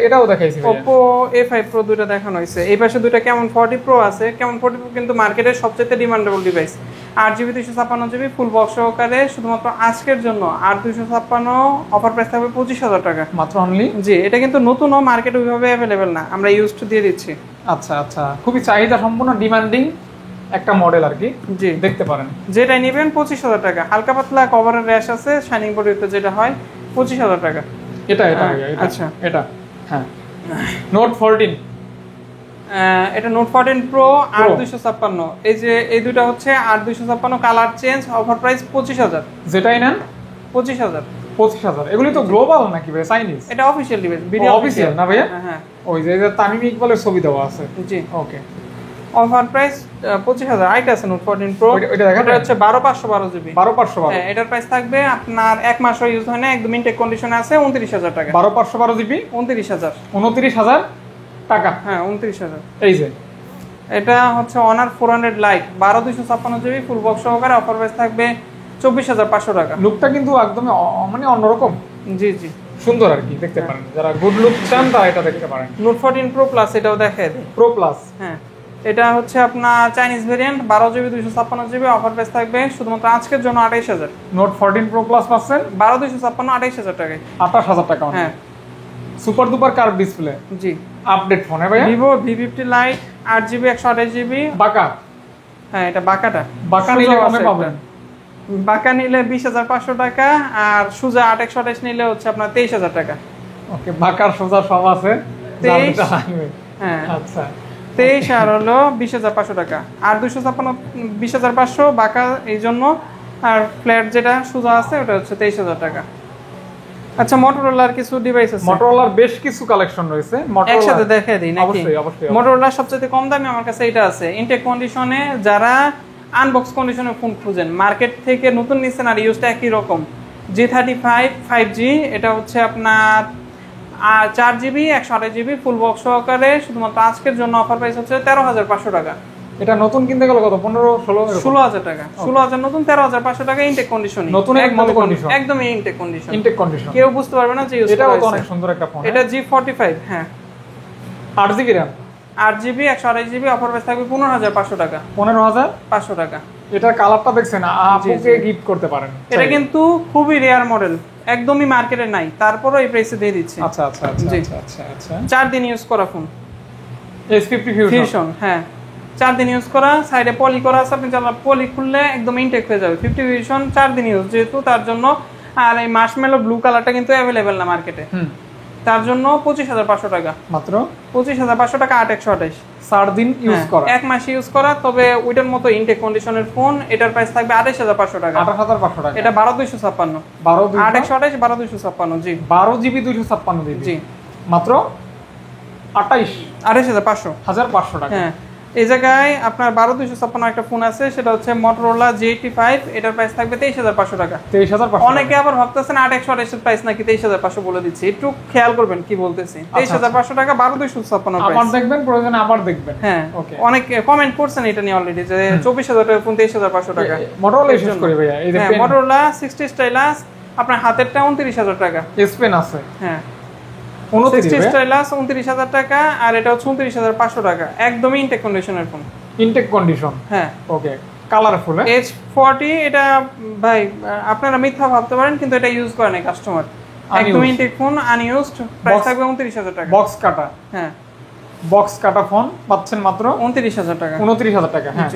Speaker 1: এটাও দেখাইছে ভাইয়া।
Speaker 2: Oppo A5 Pro দুইটা দেখানো হয়েছে। এই পাশে দুইটা কেমন 40 Pro আছে। কেমন 40 Pro কিন্তু মার্কেটের সবচেয়ে demandable device. 8GB 256GB full box সহকারে শুধুমাত্র আজকের জন্য 8,256 অফার প্রাইস থাকবে 25,000 টাকা
Speaker 1: মাত্র অনলি।
Speaker 2: জি, এটা কিন্তু নতুনও মার্কেটে ওইভাবে অ্যাভেলেবেল না, আমরা ইউজড দিয়ে দিচ্ছি।
Speaker 1: আচ্ছা আচ্ছা, খুবই চাহিদা সম্পন্ন, ডিমান্ডিং একটা মডেল আর কি।
Speaker 2: জি,
Speaker 1: দেখতে পারেন।
Speaker 2: যেটাই নেবেন 25,000 টাকা। হালকা পাতলা কভারের র্যাশ আছে, শাইনিং বডিতে যেটা হয় 25,000 টাকা।
Speaker 1: এটা এটা ভাইয়া, এটা
Speaker 2: আচ্ছা।
Speaker 1: এটা হ্যাঁ, নোট 14।
Speaker 2: এটা নোট 14 প্রো 8,256। এই যে এই দুটো হচ্ছে 8,256, কালার চেঞ্জ, অফার প্রাইস 25,000।
Speaker 1: যেটাই নেন
Speaker 2: 25,000।
Speaker 1: 25,000। এগুলি তো গ্লোবাল নাকি ভাই, চাইনিজ?
Speaker 2: এটা অফিশিয়াল ডিভাইস, ভিডিও
Speaker 1: অফিশিয়াল না ভাইয়া?
Speaker 2: হ্যাঁ
Speaker 1: ওই যে তামিম ইকবালের ছবি দেওয়া আছে।
Speaker 2: জি,
Speaker 1: ওকে।
Speaker 2: Offer price 25,000। আইটা আছে নোট 14 প্রো,
Speaker 1: ওইটা দেখা
Speaker 2: এটা হচ্ছে 12,512GB।
Speaker 1: 12,512।
Speaker 2: হ্যাঁ, এটার প্রাইস থাকবে আপনার এক মাসও ইউজ হয় না, একদম ইনটেক কন্ডিশনে আছে, 29,000 টাকা।
Speaker 1: 12,512 জিবি
Speaker 2: 29,000।
Speaker 1: 29,000 টাকা।
Speaker 2: হ্যাঁ 29,000।
Speaker 1: এই যে
Speaker 2: এটা হচ্ছে honour 400 light 12,256GB full box সহকারে অফার প্রাইস থাকবে 24,500 টাকা।
Speaker 1: লুকটা কিন্তু একদম মানে অন্যরকম,
Speaker 2: জি জি,
Speaker 1: সুন্দর আর কি, দেখতে পারেন। যারা গুড লুক চান তারা এটা দেখতে পারেন।
Speaker 2: নোট 14 প্রো প্লাস এটাও দেখায় দেয়।
Speaker 1: প্রো প্লাস,
Speaker 2: হ্যাঁ, এটা হচ্ছে আপনার Chinese variant, 12GB 256GB offer price থাকবে শুধুমাত্র আজকের জন্য 28,000।
Speaker 1: নোট 14 প্রো প্লাস পাচ্ছেন
Speaker 2: 12,256 28,000 টাকায়।
Speaker 1: 28,000 টাকা।
Speaker 2: হ্যাঁ
Speaker 1: সুপার দুপার কার্ভ ডিসপ্লে,
Speaker 2: জি।
Speaker 1: Update phone. হ্যাঁ ভাইয়া,
Speaker 2: Vivo V50 light 8GB 128GB।
Speaker 1: বাঁকা
Speaker 2: হ্যাঁ, এটা বাঁকাটা।
Speaker 1: বাঁকা নিলে কমে পাবেন।
Speaker 2: বাঁকা নিলে 20,500 টাকা, আর সোজা 8/128 নিলে হচ্ছে আপনার 23,000 টাকা।
Speaker 1: ওকে, বাঁকার সোজা সব আছে।
Speaker 2: 23
Speaker 1: যার যেটা লাগবে।
Speaker 2: হ্যাঁ
Speaker 1: আচ্ছা,
Speaker 2: 23 আর হলো 20,500 টাকা, আর 256 20,500 বাঁকা এই জন্য, আর ফ্ল্যাট যেটা সোজা আছে ওটা হচ্ছে 23,000 টাকা। আচ্ছা, মোটরোলার কিছু ডিভাইস আছে,
Speaker 1: মোটরোলার বেশ কিছু কালেকশন রয়েছে।
Speaker 2: একসাথে দেখাই দিই নাকি?
Speaker 1: অবশ্যই অবশ্যই।
Speaker 2: মোটরোলার সবচেয়ে কম দামে আমার কাছে এটা আছে, ইনটেক কন্ডিশনে। যারা আনবক্স কন্ডিশনে ফোন খুঁজেন, মার্কেট থেকে নতুন নিচ্ছেন আর ইউজটা একই রকম, G35 5G, এটা হচ্ছে আপনার 4GB 128GB ফুল বক্স সহকারে শুধুমাত্র আজকের জন্য অফার প্রাইস হচ্ছে 13,500 টাকা।
Speaker 1: এটা নতুন কিনতে গেলে কত?
Speaker 2: 16,000 টাকা। 16,000 নতুন, 13,500 টাকা ইনটেক কন্ডিশন।
Speaker 1: নতুন একদম কন্ডিশন,
Speaker 2: একদম ইনটেক কন্ডিশন,
Speaker 1: ইনটেক কন্ডিশন।
Speaker 2: কেউ বুঝতে পারবে না যে ইউজ করা
Speaker 1: এটাও তো
Speaker 2: হয়েছে।
Speaker 1: অনেক সুন্দর একটা ফোন।
Speaker 2: এটা G45, হ্যাঁ
Speaker 1: 8GB RAM
Speaker 2: 8GB 128GB offer price থাকবে 15,500 টাকা।
Speaker 1: 15,500
Speaker 2: টাকা।
Speaker 1: এটার কালারটা দেখছেন, আপুকে গিফট করতে পারেন।
Speaker 2: এটা কিন্তু খুবই রেয়ার মডেল, একদমই মার্কেটে নাই, তারপরও এই প্রাইসে দিয়ে দিচ্ছি।
Speaker 1: আচ্ছা আচ্ছা আচ্ছা আচ্ছা আচ্ছা আচ্ছা।
Speaker 2: 4 দিন ইউজ করা ফোন,
Speaker 1: S50 Fusion।
Speaker 2: হ্যাঁ 4 দিন ইউজ করা, সাইডে পলি করা আছে, আপনি চাইলে পলি খুললে একদম ইনটেক হয়ে যাবে। 50 Fusion 4 দিন ইউজ যেহেতু, তার জন্য। আর এই মার্শমেলো ব্লু কালারটা কিন্তু অ্যাভেলেবেল না মার্কেটে, তার জন্য 25,500 টাকা।
Speaker 1: মাত্র
Speaker 2: 25,500 টাকা 8/128।
Speaker 1: 4 দিন ইউজ করা,
Speaker 2: এক মাস ইউজ করা, তবে ওইটার মতো ইনটেক কন্ডিশনের ফোন। এটার প্রাইস থাকবে 28,500 টাকা।
Speaker 1: 28,500 টাকা।
Speaker 2: এটা 12,256 8/128 12,256। জি
Speaker 1: 12GB 256GB।
Speaker 2: জি,
Speaker 1: মাত্র
Speaker 2: 28,500
Speaker 1: 1500 টাকা।
Speaker 2: হ্যাঁ, এই জায়গায় আপনার 12256 একটা ফোন আছে, সেটা হচ্ছে Motorola G85, এটার প্রাইস থাকবে 23,500 টাকা।
Speaker 1: 23,500।
Speaker 2: অনেকে আবার ভাবতেছেন 8128 এর প্রাইস নাকি 23,500 বলে দিচ্ছি, একটু খেয়াল করবেন কি বলতেছি। 23,500 টাকা 12256
Speaker 1: আবার
Speaker 2: প্রাইস।
Speaker 1: দেখবেন প্রয়োজনে আবার দেখবেন।
Speaker 2: হ্যাঁ,
Speaker 1: ওকে।
Speaker 2: অনেক কমেন্ট করছেন এটা নিয়ে অলরেডি যে 24,000 টাকার ফোন 23,500 টাকা।
Speaker 1: Motorola শেষ করি ভাইয়া, এই যে
Speaker 2: হ্যাঁ, Motorola 60 স্টাইলাস আপনার হাতেরটা 29,000 টাকা।
Speaker 1: S Pen আছে।
Speaker 2: হ্যাঁ,
Speaker 1: 29
Speaker 2: 60 স্টাইলাস 29,000 টাকা, আর এটা হচ্ছে 29,500 টাকা। একদমই ইনটেক কন্ডিশনের ফোন।
Speaker 1: Intact condition.
Speaker 2: হ্যাঁ,
Speaker 1: ওকে, কালারফুল।
Speaker 2: H40 এটা ভাই আপনারা মিথ্যা ভাবতে পারেন, কিন্তু এটা ইউজ করে না কাস্টমার। একদম ইনটেক ফোন, আনইউজড, প্রাইস থাকবে 29,000 টাকা।
Speaker 1: বক্স কাটা।
Speaker 2: হ্যাঁ,
Speaker 1: বক্স কাটা ফোন পাচ্ছেন মাত্র
Speaker 2: 29,000 টাকা।
Speaker 1: 29,000 টাকা। হ্যাঁ,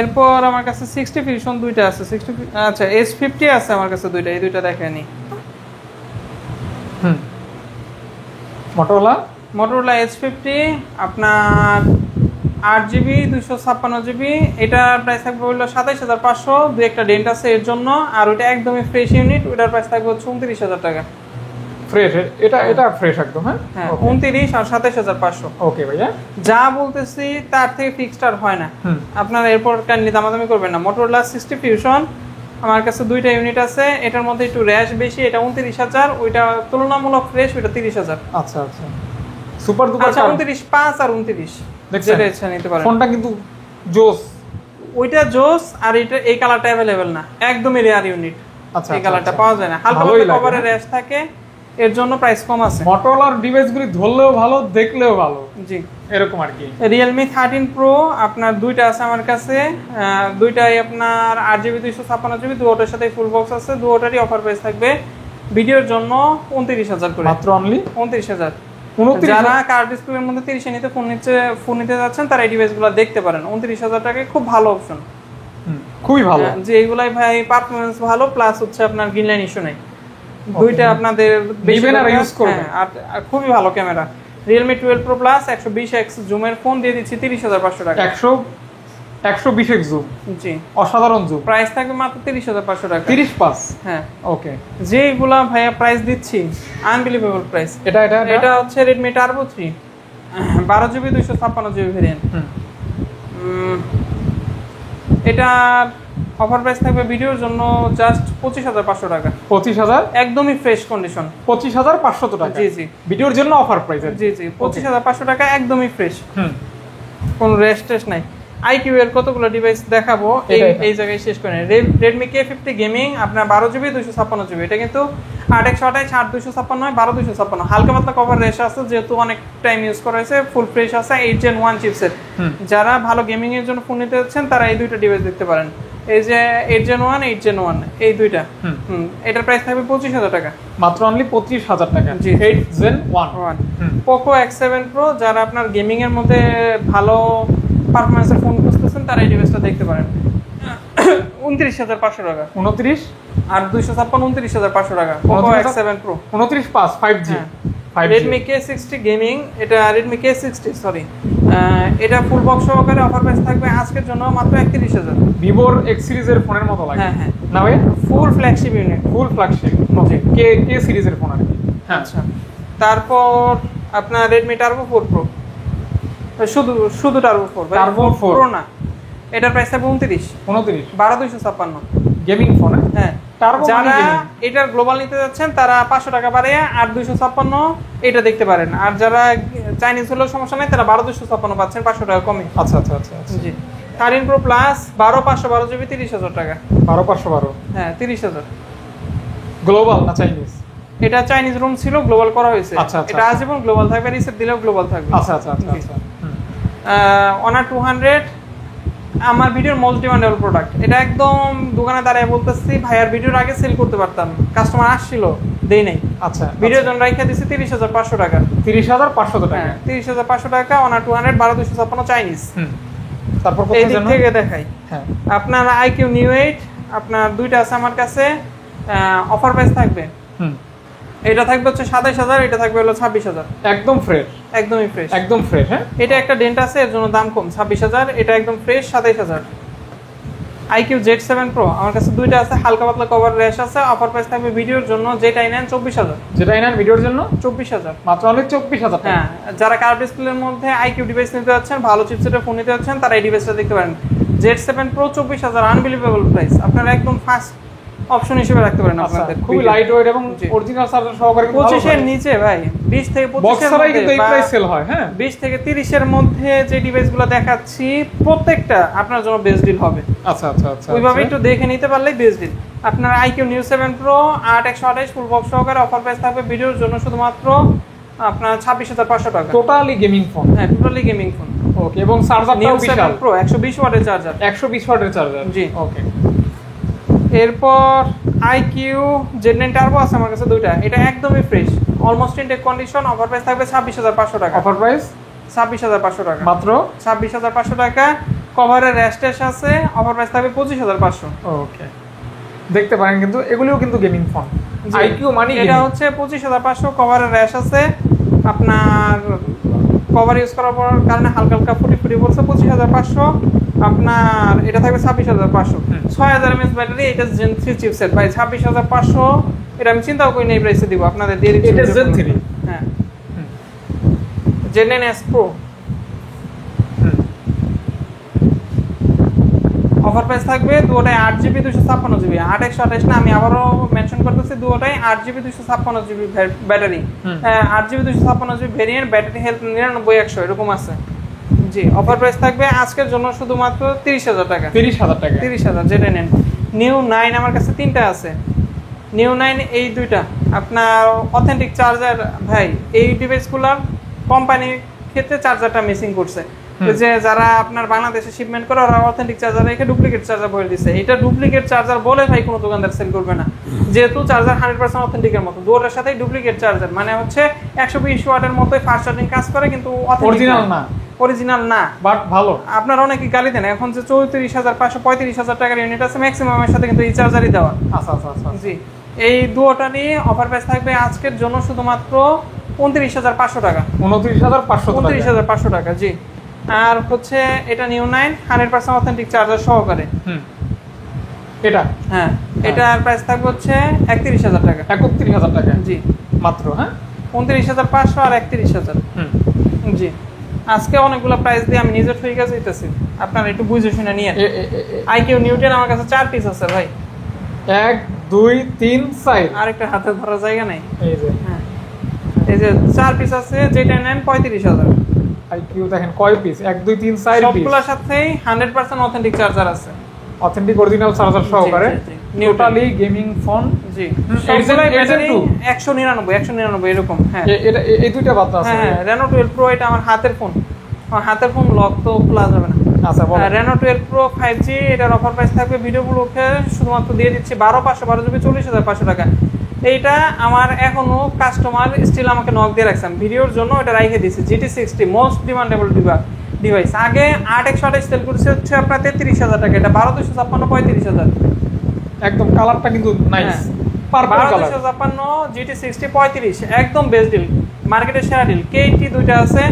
Speaker 2: এরপর আমার কাছে 60 ফিউশন দুইটা আছে। 60 আচ্ছা, S50 আছে আমার কাছে দুইটা, এই দুইটা দেখায়নি। Motorola S50 আপনার 8GB 256GB, এটা প্রাইস থাকবে হলো 27,500। দুই একটা ডেন্ট আছে এর জন্য, আর ওটা একদমই ফ্রেশ ইউনিট, ওটার প্রাইস থাকবে হচ্ছে 29,000 টাকা।
Speaker 1: ফ্রেশ, এটা ফ্রেশ একদম। হ্যাঁ,
Speaker 2: হ্যাঁ, 29 আর 27,500।
Speaker 1: ওকে ভাইয়া,
Speaker 2: যা বলতেছি তার থেকে ফিক্সড আর হয় না। আপনারা এরপর কাইন্ডলি দামাদামি করবেন না। Motorola 60 ফিউশন আমার কাছে দুইটা ইউনিট আছে, এটার মধ্যে একটু র্যাশ বেশি, এটা 29,000, ওইটা তুলনামূলক ফ্রেশ, ওইটা 30,000।
Speaker 1: আচ্ছা আচ্ছা, সুপার দুপার।
Speaker 2: আচ্ছা, 29.5 আর 29 যেটা ইচ্ছা নিতে পারেন।
Speaker 1: ফোনটা কিন্তু জোস।
Speaker 2: ওইটা জোস, আর এটা এই কালারটা अवेलेबल না, একদমই রেয়ার ইউনিট।
Speaker 1: আচ্ছা,
Speaker 2: এই কালারটা পাওয়া যায় না, হালকা হালকা কভারে র্যাশ থাকে, এর জন্য প্রাইস কম আছে।
Speaker 1: Motorola ডিভাইসগুলি ধরলেও ভালো, দেখলেও ভালো,
Speaker 2: জি
Speaker 1: এরকম আর কি।
Speaker 2: Realme 13 Pro আপনার দুইটা আছে আমার কাছে, দুইটাই আপনার 8GB 256GB, দুটোর সাথে ফুল বক্স আছে, দুটোরই অফার প্রাইস থাকবে ভিডিওর জন্য 29,000 করে।
Speaker 1: মাত্র অনলি
Speaker 2: 29,000। যারা কার্ড ডিসপ্লের মধ্যে 30 নিতে ফোন নিতে যাচ্ছেন, তারা এই ডিভাইসগুলো দেখতে পারেন। 29,000 টাকায় খুব ভালো অপশন,
Speaker 1: খুবই ভালো।
Speaker 2: যে এইগুলাই ভাই পারফরম্যান্স ভালো, প্লাস হচ্ছে আপনার গ্রিন লাইন ইস্যু নাই। দুইটা আপনাদের
Speaker 1: ইউজ করবেন,
Speaker 2: আর খুবই ভালো camera. Realme 12 Pro Plus 120x জুমের ফোন দিয়ে দিচ্ছি 30,500 টাকা।
Speaker 1: 120x জুম,
Speaker 2: জি,
Speaker 1: অসাধারণ জুম।
Speaker 2: প্রাইস থাকবে মাত্র 30,500 টাকা।
Speaker 1: 30+।
Speaker 2: হ্যাঁ,
Speaker 1: ওকে।
Speaker 2: যেগুলা ভাইয়া প্রাইস দিচ্ছি আনবিলিভেবল প্রাইস। এটা হচ্ছে Redmi Turbo 3 12GB 256GB variant. এটা অফার প্রাইস থাকবে ভিডিওর জন্য জাস্ট 25,500 টাকা।
Speaker 1: 25,000
Speaker 2: একদমই ফ্রেশ কন্ডিশন।
Speaker 1: 25,500 টাকা।
Speaker 2: জি জি,
Speaker 1: ভিডিওর জন্য অফার প্রাইস।
Speaker 2: জি জি, 25,500 টাকা, একদমই ফ্রেশ, কোনো রেস্ট নাই। IQ এর কতগুলো ডিভাইস দেখাবো, এই জায়গায় শেষ করে নেই। Redmi K50 গেমিং আপনার 12GB 256GB, এটা কিন্তু 8/128 8/256 নয়, 12/256। হালকা পাতলা কভার রেশ আছে, যেহেতু অনেক টাইম ইউজ করা হয়েছে, ফুল ফ্রেশ আছে। 8 Gen 1 চিপসেট। যারা ভালো গেমিং এর জন্য ফোন নিতে যাচ্ছেন, তারা এই দুইটা ডিভাইস দেখতে পারেন। এই যে 8 Gen 1 8 Gen 1 এই দুইটা। এটার প্রাইস থাকবে 25,000 টাকা।
Speaker 1: মাত্র অনলি 25,000 টাকা।
Speaker 2: জি,
Speaker 1: 8 Gen 1।
Speaker 2: Poco X7 Pro, যারা আপনার গেমিং এর মধ্যে ভালো পারফরম্যান্সের ফোন খুঁজতেছেন, তারা এই ডিভাইসটা দেখতে পারেন। 29,500 টাকা।
Speaker 1: 29
Speaker 2: আর 256 29,500 টাকা। Poco X7 Pro
Speaker 1: 29+, 5G।
Speaker 2: Redmi K60 gaming, এটা Redmi K60 সরি, এটা ফুল বক্স সহকারে অফার প্রাইস থাকবে আজকের জন্য মাত্র 31,000।
Speaker 1: Vivoর X সিরিজের ফোনের মতো লাগে।
Speaker 2: হ্যাঁ হ্যাঁ,
Speaker 1: না ভাই,
Speaker 2: ফুল ফ্ল্যাগশিপ ইউনিট,
Speaker 1: ফুল ফ্ল্যাগশিপ। ওকে, K সিরিজের ফোন আর কি। হ্যাঁ,
Speaker 2: আচ্ছা। তারপর আপনার Redmi Turbo 4 Pro, শুধু Turbo 4,
Speaker 1: Turbo 4
Speaker 2: Pro না, এটার প্রাইস থাকবে 29 12,256
Speaker 1: গেমিং ফোন।
Speaker 2: হ্যাঁ, যারা এটার গ্লোবাল নিতে যাচ্ছেন, তারা 500 টাকা বাড়িয়ে 8,256 এটা দেখতে পারেন। আর যারা চাইনিজ হলেও সমস্যা নাই, তারা 12,256 পাচ্ছেন 500 টাকা কমে।
Speaker 1: আচ্ছা আচ্ছা আচ্ছা,
Speaker 2: জি। 13 Pro Plus 12/512GB 30,000 টাকা।
Speaker 1: 12/512।
Speaker 2: হ্যাঁ, 30,000।
Speaker 1: গ্লোবাল না চাইনিজ?
Speaker 2: এটা চাইনিজ রুম ছিল, গ্লোবাল করা হয়েছে।
Speaker 1: আচ্ছা আচ্ছা,
Speaker 2: এটা আজীবন গ্লোবাল থাকবে, রিসেট দিলেও গ্লোবাল থাকবে।
Speaker 1: আচ্ছা আচ্ছা আচ্ছা আচ্ছা।
Speaker 2: Honor 200 আমার ভিডিওর মোস্ট ডিমান্ডেবল প্রোডাক্ট। এটা একদম দোকানে দাঁড়িয়ে বলতেছি, ভাইয়ার ভিডিওর আগে সেল করতে পারতাম, কাস্টমার আসছিল, দেই নাই।
Speaker 1: আচ্ছা,
Speaker 2: ভিডিওর জন্য রাইখা দিছি 30,500 টাকা।
Speaker 1: 30,500 টাকা।
Speaker 2: 30,500 টাকা। Honor 200 12,256 Chinese.
Speaker 1: তারপর
Speaker 2: এই দিক থেকে দেখাই।
Speaker 1: হ্যাঁ,
Speaker 2: আপনার IQ New 8 আপনার দুইটা আছে আমার কাছে, অফার প্রাইস থাকবে। এটা থাকবে হচ্ছে 27,000, এটা থাকবে হলো 26,000।
Speaker 1: একদম ফ্রেশ,
Speaker 2: একদমই ফ্রেশ,
Speaker 1: একদম ফ্রেশ। হ্যাঁ,
Speaker 2: এটা একটা ডেন্ট আছে, এর জন্য দাম কম 26,000, এটা একদম ফ্রেশ 27,000। IQ Z7 Pro আমার কাছে দুইটা আছে, হালকা পাতলা কভার র্যাশ আছে। অফার প্রাইস থাকবে ভিডিওর জন্য, যেটাই নেন 24,000।
Speaker 1: যেটাই নেন ভিডিওর জন্য
Speaker 2: 24,000
Speaker 1: মাত্র অনলি 24,000 টাকা।
Speaker 2: হ্যাঁ, যারা কার্ভ ডিসপ্লের মধ্যে IQ ডিভাইস নিতে যাচ্ছেন, ভালো চিপসেটের ফোন নিতে যাচ্ছেন, তারা এই ডিভাইসটা দেখতে পারেন। Z7 Pro 24,000 আনবিলিভেবল প্রাইস, আপনারা একদম ফার্স্ট অপশন হিসেবে রাখতে পারেন আপনাদের।
Speaker 1: খুবই লাইট ওয়েট এবং অরিজিনাল চার্জার সহকারে
Speaker 2: 25 এর নিচে ভাই, 20 থেকে 25
Speaker 1: বক্স
Speaker 2: এর
Speaker 1: ছাড়াই
Speaker 2: মধ্যে
Speaker 1: কিন্তু এই প্রাইস সেল হয়। হ্যাঁ,
Speaker 2: 20 থেকে 30 এর মধ্যে যে ডিভাইসগুলো দেখাচ্ছি প্রত্যেকটা আপনার জন্য বেস্ট ডিল হবে।
Speaker 1: আচ্ছা আচ্ছা আচ্ছা,
Speaker 2: ওইভাবে একটু দেখে নিতে পারলেই বেস্ট ডিল। আপনার IQ Neo 7 Pro 8128 full box সহকারে অফার প্রাইস থাকবে ভিডিওর জন্য শুধুমাত্র আপনার 26,500 টাকা।
Speaker 1: Totally gaming phone.
Speaker 2: হ্যাঁ, টোটালি গেমিং ফোন।
Speaker 1: ওকে, এবং চার্জারটাও বিশাল।
Speaker 2: 7 Pro 120 ওয়াটের চার্জার।
Speaker 1: 120 ওয়াটের চার্জার।
Speaker 2: জি,
Speaker 1: ওকে।
Speaker 2: এরপর IQ Z9 Turbo আছে আমার কাছে দুইটা, এটা একদমই fresh, almost intact condition. Offer price থাকবে 26,500 টাকা।
Speaker 1: অফার প্রাইস
Speaker 2: 26,500 টাকা,
Speaker 1: মাত্র
Speaker 2: 26,500 টাকা। কভারের র্যাশ আছে, অফার প্রাইস থাকবে 25,500।
Speaker 1: ওকে, দেখতে পারেন কিন্তু এগুলিও কিন্তু গেমিং ফোন। IQ মানে
Speaker 2: এটা হচ্ছে 25,500, কভারের র্যাশ আছে, আপনার কভার ইউজ করার পর কারণে হালকা হালকা ফুটি ফুটি পড়ছে। 25,500 আপনার এটা থাকবে 26,500। 6,000 mAh ব্যাটারি, এটা Gen 3 চিপসেট ভাই। 26,500 এটা আমি চিন্তাও করি না এই প্রাইসে দিব আপনাদের, দিয়ে দিচ্ছি।
Speaker 1: এটা Gen 3।
Speaker 2: হ্যাঁ, Gen 9S Pro offer price থাকবে দুটোটাই 8GB 256GB। 8128 না, আমি আবারও মেনশন করতেছি, দুটোটাই 8GB 256GB battery. 8GB 256GB variant, battery health 99-100 এরকম আছে। জি, অফার প্রাইস থাকবে আজকের জন্য শুধুমাত্র 30,000 টাকা।
Speaker 1: 30,000 টাকা।
Speaker 2: 30,000 যেটা নেন। Neo 9 আমার কাছে তিনটা আছে। Neo 9 এই দুইটা আপনার অথেন্টিক চার্জার ভাই। এই ডিভাইসগুলোর কোম্পানির ক্ষেত্রে চার্জারটা মিসিং করছে, যে যারা আপনার বাংলাদেশে শিপমেন্ট করে ওরা অথেন্টিক চার্জার রেখে ডুপ্লিকেট চার্জার বলে দিচ্ছে। এটা ডুপ্লিকেট চার্জার বলে ভাই কোনো দোকানদার সেল করবে না, যেহেতু চার্জার 100% অথেন্টিকের মতো। দুটোর সাথেই ডুপ্লিকেট চার্জার, মানে হচ্ছে 120 ওয়াটের মতোই ফাস্ট চার্জিং কাজ করে, কিন্তু
Speaker 1: অরিজিনাল না।
Speaker 2: অরিজিনাল না,
Speaker 1: বাট ভালো।
Speaker 2: আপনারা অনেকেই গালি দেন, এখন যে 34,500 35,000 টাকার ইউনিট আছে ম্যাক্সিমামের সাথে কিন্তু এই চার্জারই দেওয়া।
Speaker 1: আচ্ছা আচ্ছা আচ্ছা,
Speaker 2: জি, এই দুটোটা নিয়ে অফার প্রাইস থাকবে আজকের জন্য শুধুমাত্র 29,500 টাকা।
Speaker 1: 29,500
Speaker 2: টাকা। জি, আর হচ্ছে এটা Neo 9 100% অথেন্টিক চার্জার সহকারে।
Speaker 1: এটা
Speaker 2: হ্যাঁ, এটার প্রাইস থাকবে হচ্ছে 31,000 টাকা।
Speaker 1: 31,000 টাকা।
Speaker 2: জি,
Speaker 1: মাত্র। হ্যাঁ,
Speaker 2: 29,500 আর 31,000। জি, আজকে অনেকগুলো প্রাইস দিয়ে আমি নিজে ঠিক আছে দিতেছি, আপনারা একটু বুঝে শুনে নিয়ে। IQ Neo 10 আমার কাছে 4 পিস আছে ভাই।
Speaker 1: 1 2 3 4।
Speaker 2: আর একটা হাতে ধরার জায়গা নাই।
Speaker 1: এই যে,
Speaker 2: হ্যাঁ, এই যে 4 পিস আছে, যেটা নেন 35,000।
Speaker 1: IQ দেখেন কয় পিস, 1 2 3 4 পিস।
Speaker 2: সবগুলোর সাথেই 100% অথেন্টিক চার্জার আছে,
Speaker 1: অথেন্টিক অরিজিনাল চার্জার সহকারে। Totally gaming phone.
Speaker 2: জি, সবগুলাই ব্যাটারি 199 এরকম। হ্যাঁ,
Speaker 1: এটা এই দুইটা বাদ আছে।
Speaker 2: হ্যাঁ, Reno 12 Pro এটা আমার হাতের ফোন, আমার হাতের ফোন লক তো খোলা যাবে না।
Speaker 1: আচ্ছা, বলো।
Speaker 2: Reno 12 Pro 5G, এটার অফার প্রাইস থাকবে ভিডিওগুলোকে শুধুমাত্র দিয়ে দিচ্ছি 12,512GB 40,500 টাকা। এইটা আমার এখনো কাস্টমার স্টিল আমাকে নক দিয়ে রাখছেন, ভিডিওর জন্য এটা রাইখে দিয়েছি। GT60 most demandable device. আগে 8128 সেল করছে হচ্ছে আপনার 33,000 টাকা, এটা 12,256 35,000।
Speaker 1: একদম কালারটা কিন্তু নাইস, পার্পল কালার।
Speaker 2: 12,256 GT60 35, একদম বেস্ট ডিল, মার্কেটের সেরা ডিল। K80 দুইটা আছে,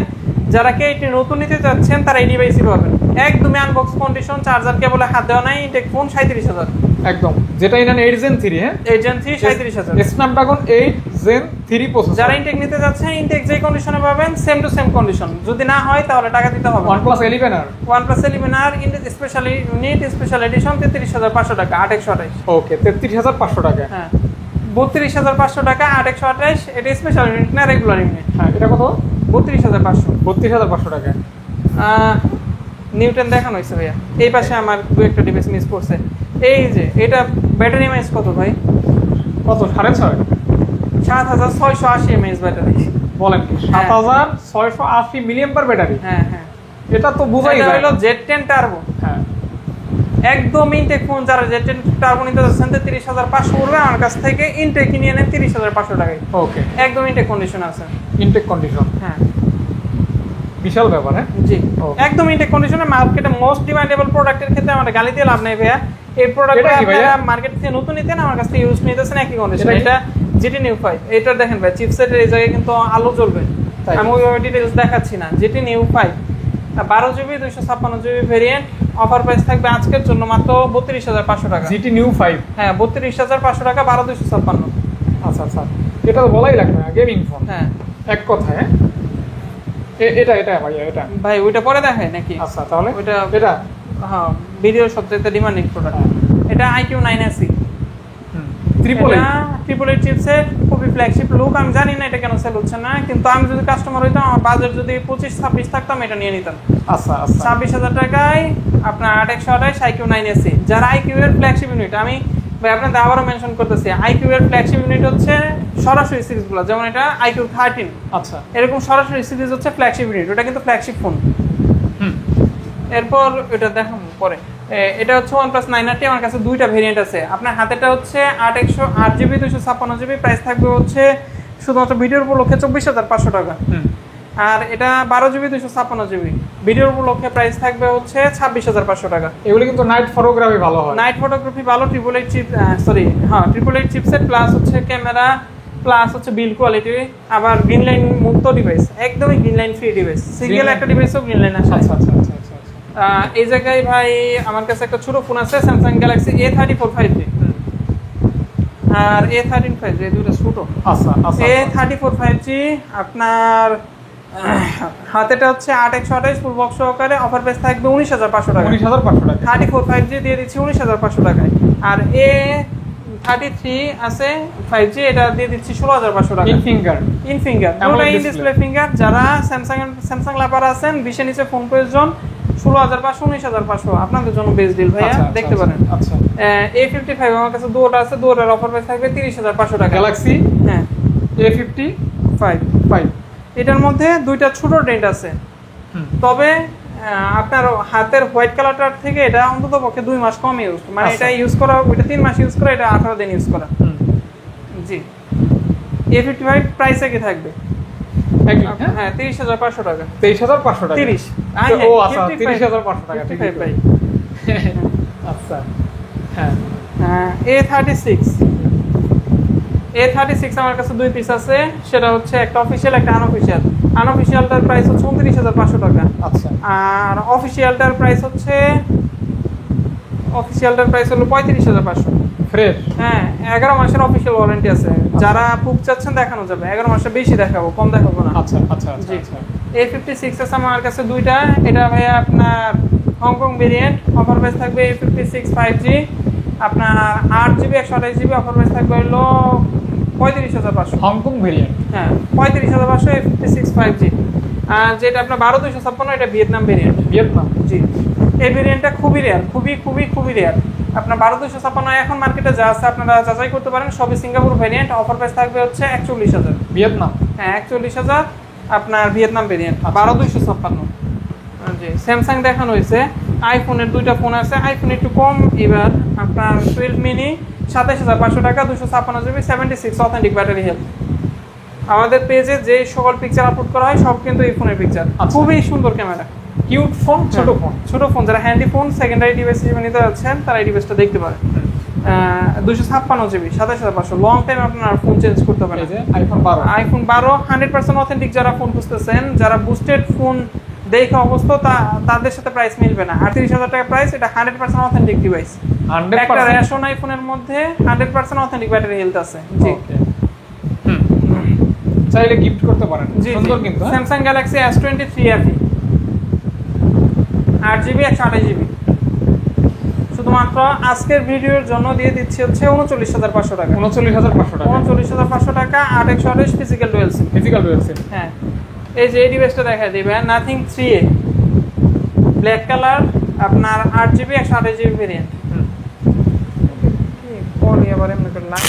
Speaker 2: যারা K80 নতুন নিতে যাচ্ছেন তারা এই ডিভাইসই পাবেন, একদমই আনবক্স কন্ডিশন, চার্জার কেবলে হাত দেওয়া নাই, ইনটেক ফোন 37,000
Speaker 1: একদম। যেটা ইনান 8 Gen 3। হ্যাঁ,
Speaker 2: 8 Gen 3 37,000।
Speaker 1: Snapdragon 8 Gen 3 processor.
Speaker 2: যারা ইনটেক নিতে যাচ্ছেন, ইনটেক যে কন্ডিশনে পাবেন সেম টু সেম কন্ডিশন, যদি না হয় তাহলে টাকা দিতে হবে।
Speaker 1: OnePlus 11R।
Speaker 2: OnePlus 11R intact special unit special edition 33,500 টাকা 8128।
Speaker 1: ওকে, 33,500 টাকা।
Speaker 2: হ্যাঁ, 32,500 টাকা 8128। এটা স্পেশাল ইউনিট না রেগুলার ইউনিট।
Speaker 1: হ্যাঁ, এটা কত?
Speaker 2: 32,500।
Speaker 1: 32,500 টাকা।
Speaker 2: নিউটন দেখানো হয়েছে ভাইয়া, এই পাশে আমার দু একটা ডিভাইস মিস করছে। এই যে এটা ব্যাটারি এমএএইচ কত ভাই?
Speaker 1: কত? 6.5?
Speaker 2: 7,680 mAh ব্যাটারি।
Speaker 1: বলেন কি? 7,680 মিলিঅ্যাম্পিয়ার ব্যাটারি।
Speaker 2: হ্যাঁ হ্যাঁ,
Speaker 1: এটা তো বোঝাই যায়।
Speaker 2: এটা হলো Z10 টার্বো।
Speaker 1: হ্যাঁ,
Speaker 2: একদম ইনটেক ফোন। যারা Z10 টার্বো নিতে যাচ্ছেন 33,500 পড়বে, আমার কাছ থেকে ইনটেক নিয়ে নেন 30,500 টাকায়।
Speaker 1: ওকে,
Speaker 2: একদম ইনটেক কন্ডিশন আছে।
Speaker 1: Intact condition.
Speaker 2: হ্যাঁ,
Speaker 1: বিশাল ব্যাপার। হ্যাঁ,
Speaker 2: জি, একদম ইনটেক কন্ডিশনে। মার্কেটে মোস্ট ডিমান্ডেবল প্রোডাক্টের ক্ষেত্রে আমাদের গালি দিয়ে লাভ নেই ভাইয়া। এই প্রোডাক্টটা আপনারা মার্কেট থেকে নতুন নিতেন, আমার কাছ থেকে ইউজ নিতেছেন একই কন্ডিশন। এটা GT Neo 5। এটা দেখেন ভাই, চিপসেটের এই জায়গায় কিন্তু আলো জ্বলবে, আমি ওইভাবে ডিটেইলস দেখাচ্ছি না। GT Neo 5 12GB 256GB variant, offer price থাকবে আজকের জন্য মাত্র 32,500 টাকা।
Speaker 1: GT New 5,
Speaker 2: হ্যাঁ 32,500 টাকা, 12,256।
Speaker 1: আচ্ছা আচ্ছা, এটা তো বলাই লাগবে না, গেমিং ফোন
Speaker 2: হ্যাঁ
Speaker 1: এক কথায়। এটা এটা ভাইয়া এটা
Speaker 2: ভাই ওইটা পরে দেখায় নাকি?
Speaker 1: আচ্ছা তাহলে
Speaker 2: ওইটা
Speaker 1: এটা
Speaker 2: হ্যাঁ ভিডিওর সবচেয়ে ডিমান্ডিং প্রোডাক্ট। এটা IQ9SC,
Speaker 1: triple
Speaker 2: triple eight chipset, খুবই ফ্ল্যাগশিপ লুক। আমি জানি না এটা কেন সেল হচ্ছে না, কিন্তু আমি যদি কাস্টমার হইতাম, আমার বাজেট যদি 25-26 থাকতাম, এটা নিয়ে নিতাম।
Speaker 1: আচ্ছা আচ্ছা
Speaker 2: 26,000 টাকায় আপনার 828 IQ9SC, যারা আইকিউ এর ফ্ল্যাগশিপ ইউনিট। আমি ভাই আপনাদের আবারও মেনশন করতেছি, আইকিউ এর ফ্ল্যাগশিপ ইউনিট হচ্ছে সরাসরি সিরিজগুলো, যেমন এটা IQ13,
Speaker 1: আচ্ছা
Speaker 2: এরকম সরাসরি সিরিজ হচ্ছে ফ্ল্যাগশিপ ইউনিট, ওটা কিন্তু ফ্ল্যাগশিপ ফোন। এরপর এটা দেখাম পরে। এটা হচ্ছে OnePlus 9RT, আমার কাছে দুইটা ভেরিয়েন্ট আছে। আপনার হাতেটা হচ্ছে 8GB 256GB, প্রাইস থাকবে হচ্ছে শুধুমাত্র ভিডিওর উপলক্ষে 24,500 টাকা। আর এটা 12GB 256GB, ভিডিওর উপলক্ষে প্রাইস থাকবে হচ্ছে 26,500 টাকা।
Speaker 1: এগুলো কিন্তু নাইট ফটোগ্রাফি ভালো হয়,
Speaker 2: নাইট ফটোগ্রাফি ভালো, ট্রিপল এইট চিপসেট প্লাস হচ্ছে ক্যামেরা প্লাস হচ্ছে বিল্ড কোয়ালিটি, আবার গ্রিন লাইন মুক্ত ডিভাইস, একদমই green line free device, single একটা ডিভাইসও গ্রিন লাইন আসে।
Speaker 1: আচ্ছা আচ্ছা আচ্ছা আচ্ছা
Speaker 2: এই জায়গায় ভাই আমার কাছে একটা ছোট ফোন আছে, স্যামসাং গ্যালাক্সি A34 5G আর A13 5G, এই দুটো ছোট।
Speaker 1: আচ্ছা আচ্ছা
Speaker 2: A34 5G আপনার হাতেটা হচ্ছে 8/128 ফুল বক্স সহকারে, অফার প্রাইস থাকবে 19,500 টাকা।
Speaker 1: 19,500 টাকা
Speaker 2: 34 5G দিয়ে দিচ্ছি 19,500 টাকায়। আর A33 আছে 5G, এটা দিয়ে দিচ্ছি 16,500 টাকা।
Speaker 1: ইন ফিঙ্গার
Speaker 2: দুটো ইন ডিসপ্লে ফিঙ্গার। যারা স্যামসাং লাভার আছেন, 20 নিচে ফোন প্রয়োজন, 16,500 19,500 আপনাদের জন্য বেস্ট ডিল ভাইয়া, দেখতে পারেন।
Speaker 1: আচ্ছা
Speaker 2: A55 আমার কাছে দুটোটা আছে, দুটোর অফার প্রাইস থাকবে 30,500 টাকা।
Speaker 1: গ্যালাক্সি
Speaker 2: হ্যাঁ
Speaker 1: A55,
Speaker 2: এটার মধ্যে দুইটা ছোট ডেন্ট আছে, তবে আপনার হাতের হোয়াইট কালারটার থেকে এটা অন্তত পক্ষে 2 মাস কম ইউজ, মানে এটা ইউজ করা, ওইটা 3 মাস ইউজ করা, এটা 18 দিন ইউজ করা। জি A55 প্রাইসে কি থাকবে? হ্যাঁ 30,500 টাকা।
Speaker 1: 23,500 টাকা
Speaker 2: 30
Speaker 1: ও আচ্ছা 30,500 টাকা, ঠিক আছে
Speaker 2: ভাই।
Speaker 1: আচ্ছা হ্যাঁ
Speaker 2: A36 আমার কাছে দুই পিস আছে, সেটা হচ্ছে একটা অফিশিয়াল একটা আনঅফিশিয়াল। আনঅফিশিয়ালটার প্রাইস হচ্ছে 29,500 টাকা।
Speaker 1: আচ্ছা
Speaker 2: আর অফিশিয়ালটার প্রাইস হলো 35,500
Speaker 1: ফ্রেশ।
Speaker 2: হ্যাঁ 11 মাসের অফিশিয়াল ওয়ারেন্টি আছে। যারা বুক চাচ্ছেন দেখানো যাবে, 11 মাসের বেশি দেখাবো, কম দেখাবো না।
Speaker 1: আচ্ছা আচ্ছা
Speaker 2: জি
Speaker 1: আচ্ছা
Speaker 2: A56 আছে আমার কাছে দুইটা, এটা ভাইয়া আপনার হংকং ভেরিয়েন্ট, অফার প্রাইস থাকবে A56 5G আপনার 8GB 128GB, অফার প্রাইস থাকবে হলো 35,500।
Speaker 1: হংকং ভেরিয়েন্ট,
Speaker 2: হ্যাঁ 35,500 A56 5G। আর যেটা আপনার 12,256, এটা ভিয়েতনাম ভেরিয়েন্ট।
Speaker 1: ভিয়েতনাম,
Speaker 2: জি এই ভেরিয়েন্টটা খুবই রেয়ার, খুবই রেয়ার। আপনার 12,256 এখন মার্কেটে যা আছে আপনারা যাচাই করতে পারেন, সবই সিঙ্গাপুর ভেরিয়েন্ট। অফার প্রাইস থাকবে হচ্ছে 41,000
Speaker 1: ভিয়েতনাম।
Speaker 2: হ্যাঁ 41,000 আপনার ভিয়েতনাম ভেরিয়েন্ট 12,256। জি স্যামসাং দেখানো হয়েছে, আইফোনের দুইটা ফোন আছে, আইফোন একটু কম এবার আপনার 12 মিনি 27,500 টাকা, 256GB, 76 অথেন্টিক ব্যাটারি হেলথ। আমাদের পেজে যে সকল পিকচার আপলোড করা হয় সব কিন্তু এই ফোনের পিকচার, খুবই সুন্দর ক্যামেরা,
Speaker 1: কিউট ফোন,
Speaker 2: ছোট ফোন। যারা হ্যান্ডি ফোন সেকেন্ডারি ডিভাইস হিসেবে নিতে যাচ্ছেন, তারা এই ডিভাইসটা দেখতে পারেন। 256GB, 27,500, লং টাইম আপনার ফোন চেঞ্জ করতে পারেন। IPhone 12 100% authentic. যারা ফোন খুঁজতেছেন, যারা বুস্টেড ফোন দেখে অবস্থা, তাদের সাথে প্রাইস মিলবে না। 38,000 টাকা প্রাইস, এটা 100% অথেন্টিক ডিভাইস। একটা রেশন আইফোনের মধ্যে 100% অথেন্টিক ব্যাটারি হেলথ আছে। জি
Speaker 1: চাইলে গিফট করতে পারেন, সুন্দর কিন্তু।
Speaker 2: Samsung Galaxy S23 FE 8GB 128GB, শুধুমাত্র আজকের ভিডিওর জন্য দিয়ে দিচ্ছি হচ্ছে 39,500 টাকা।
Speaker 1: 39,500
Speaker 2: টাকা 8/128 ফিজিক্যাল ডুয়াল সিম। হ্যাঁ এই যে এই ডিভাইসটা দেখাই দিবেন, নাথিং 3A ব্ল্যাক কালার, আপনার 8GB 128GB ভেরিয়েন্ট। কি আবার এমনি করলাম,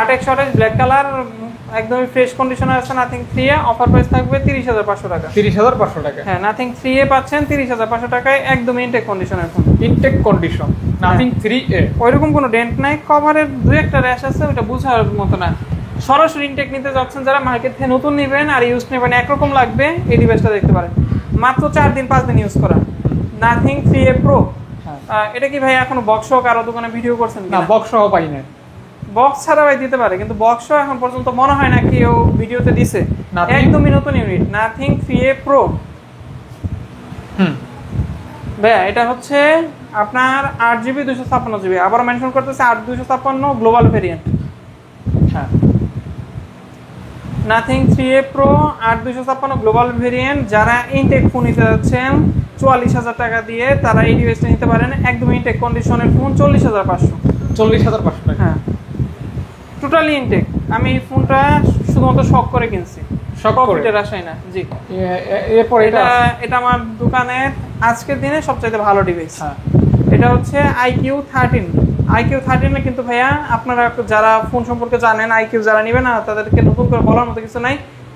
Speaker 2: 8/128 ব্ল্যাক কালার, একদমই ফ্রেশ কন্ডিশনে আছে, নাথিং 3A। অফার প্রাইস থাকবে 30,500 টাকা।
Speaker 1: 30,500 টাকা,
Speaker 2: হ্যাঁ নাথিং 3A পাচ্ছেন 30,500 টাকায়, একদম ইনটেক কন্ডিশনের phone.
Speaker 1: Intact condition nothing 3A,
Speaker 2: ওইরকম কোনো ডেন্ট নাই, কভারের দুই একটা র্যাশ আছে, ওটা বোঝার মতো না। সরাসরি ইনটেক নিতে যাচ্ছেন যারা, মার্কেট থেকে নতুন নেবেন আর ইউজ নেবেন, একরকম লাগবে, এই ডিভাইসটা দেখতে পারেন। মাত্র 4 দিন 5 দিন ইউজ করা নাথিং 3A Pro। এটা কি ভাই এখনো বক্স কারো দোকানে ভিডিও করছেন?
Speaker 1: না, বক্স সহ পাই না।
Speaker 2: বক্স ছাড়া ভাই দিতে পারে, কিন্তু বক্স এখন পর্যন্ত মনে হয় না কেউ ভিডিওতে দিছে। একদমই নতুন ইউনিট, নাথিং 3A Pro। ভাইয়া এটা হচ্ছে আপনার 8GB 256GB, আবার মেনশন করতেছে 8256 গ্লোবাল ভেরিয়েন্ট।
Speaker 1: হ্যাঁ,
Speaker 2: nothing 3A Pro 8256 global variant. যারা ইনটেক ফোন নিতে যাচ্ছেন 44,000 টাকা দিয়ে, তারা এই ডিভাইসটা নিতে পারেন। একদম ইনটেক কন্ডিশনের ফোন 40,500।
Speaker 1: 40,500 টাকা।
Speaker 2: হ্যাঁ, টোটালি ইনটেক। আমি এই ফোনটা শুধুমাত্র শখ করে কিনছি,
Speaker 1: শখ করে?
Speaker 2: প্রফিটের আশায় না। জি,
Speaker 1: এরপর
Speaker 2: এটা আমার দোকানের আজকের দিনে সবচাইতে ভালো ডিভাইস।
Speaker 1: হ্যাঁ,
Speaker 2: এটা হচ্ছে IQ13। IQ13 কিন্তু ভাইয়া আপনারা যারা ফোন সম্পর্কে জানেন, IQ যারা নেবে না তাদেরকে নতুন করে বলার মতো কিছু নাই।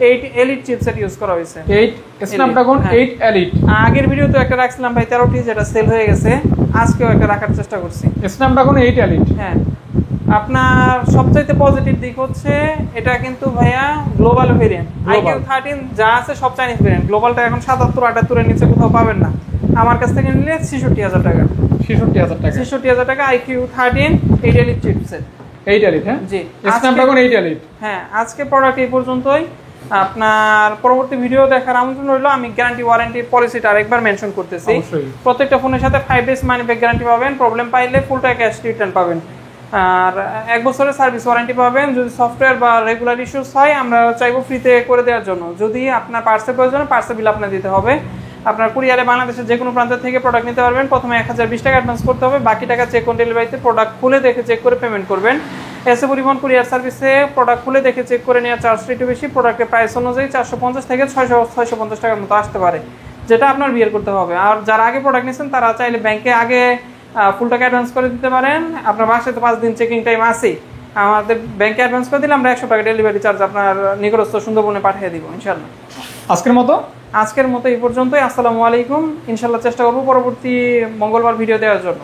Speaker 2: 8 এলিট চিপসেট ইউজ করা হয়েছে।
Speaker 1: 8 স্ন্যাপড্রাগন 8 এলিট।
Speaker 2: আগের ভিডিওতে একটা রাখছিলাম ভাই 13টি, যেটা সেল হয়ে গেছে। আজকেও একটা রাখার চেষ্টা করছি,
Speaker 1: স্ন্যাপড্রাগন 8 এলিট।
Speaker 2: হ্যাঁ, আপনার সবচাইতে পজিটিভ দিক হচ্ছে এটা কিন্তু ভাইয়া গ্লোবাল ভেরিয়েন্ট। IQ13 যা আছে সব চাইনিজ ভেরিয়েন্ট। গ্লোবালটা এখন 77-78 এর নিচে কোথাও পাবেন না। আমার কাছ থেকে নিলে 66,000 টাকা।
Speaker 1: 66,000 টাকা।
Speaker 2: 66,000 টাকা IQ13 8 এলিট চিপসেট।
Speaker 1: 8 এলিট, হ্যাঁ
Speaker 2: জি,
Speaker 1: স্ন্যাপড্রাগন 8 এলিট।
Speaker 2: হ্যাঁ, আজকে প্রোডাক্ট এই পর্যন্তই। আপনার পরবর্তী ভিডিও দেখার আমন্ত্রণ রইল। আমি গ্যারান্টি ওয়ারেন্টি পলিসিটা আরেকবার মেনশন করতেছি।
Speaker 1: অবশ্যই।
Speaker 2: প্রত্যেকটা ফোনের সাথে 5 ডেজ মানি ব্যাক গ্যারান্টি পাবেন। প্রবলেম পাইলে ফুল টাকা ক্যাশ রিটার্ন পাবেন। আর 1 বছরের সার্ভিস ওয়ারেন্টি পাবেন। যদি সফটওয়্যার বা রেগুলার ইস্যুস হয় আমরা চাইবো ফ্রিতে করে দেওয়ার জন্য। যদি আপনার পার্সেল প্রয়োজন হয়, পার্সেল বিল আপনার দিতে হবে। আপনার কুরিয়ারে বাংলাদেশের যে কোনো প্রান্ত থেকে প্রোডাক্ট নিতে পারবেন। প্রথমে 1020 টাকা অ্যাডভান্স করতে হবে, বাকি টাকা চেক অন ডেলিভারিতে প্রোডাক্ট খুলে দেখে চেক করে পেমেন্ট করবেন। এসএ পরিবহন কুরিয়ার সার্ভিসে প্রোডাক্ট খুলে দেখে চেক করে নেওয়ার চার্জটা একটু বেশি। প্রোডাক্টের প্রাইস অনুযায়ী 450 থেকে 650 টাকার মতো আসতে পারে, যেটা আপনার বিয়ার করতে হবে। আর যারা আগে প্রোডাক্ট নিয়েছেন তারা চাইলে ব্যাংকে আগে ফুল টাকা অ্যাডভান্স করে দিতে পারেন। আপনার বাসায় তো 5 দিন চেকিং টাইম আছেই। আমাদের ব্যাংকে অ্যাডভান্স করে দিলে আমরা 100 টাকা ডেলিভারি চার্জ আপনার নিকটস্থ সুন্দরবনে পাঠিয়ে দিব ইনশাল্লাহ।
Speaker 1: আজকের মতো
Speaker 2: এই পর্যন্তই। আসসালামু আলাইকুম। ইনশাল্লাহ চেষ্টা করবো পরবর্তী মঙ্গলবার ভিডিও দেওয়ার জন্য।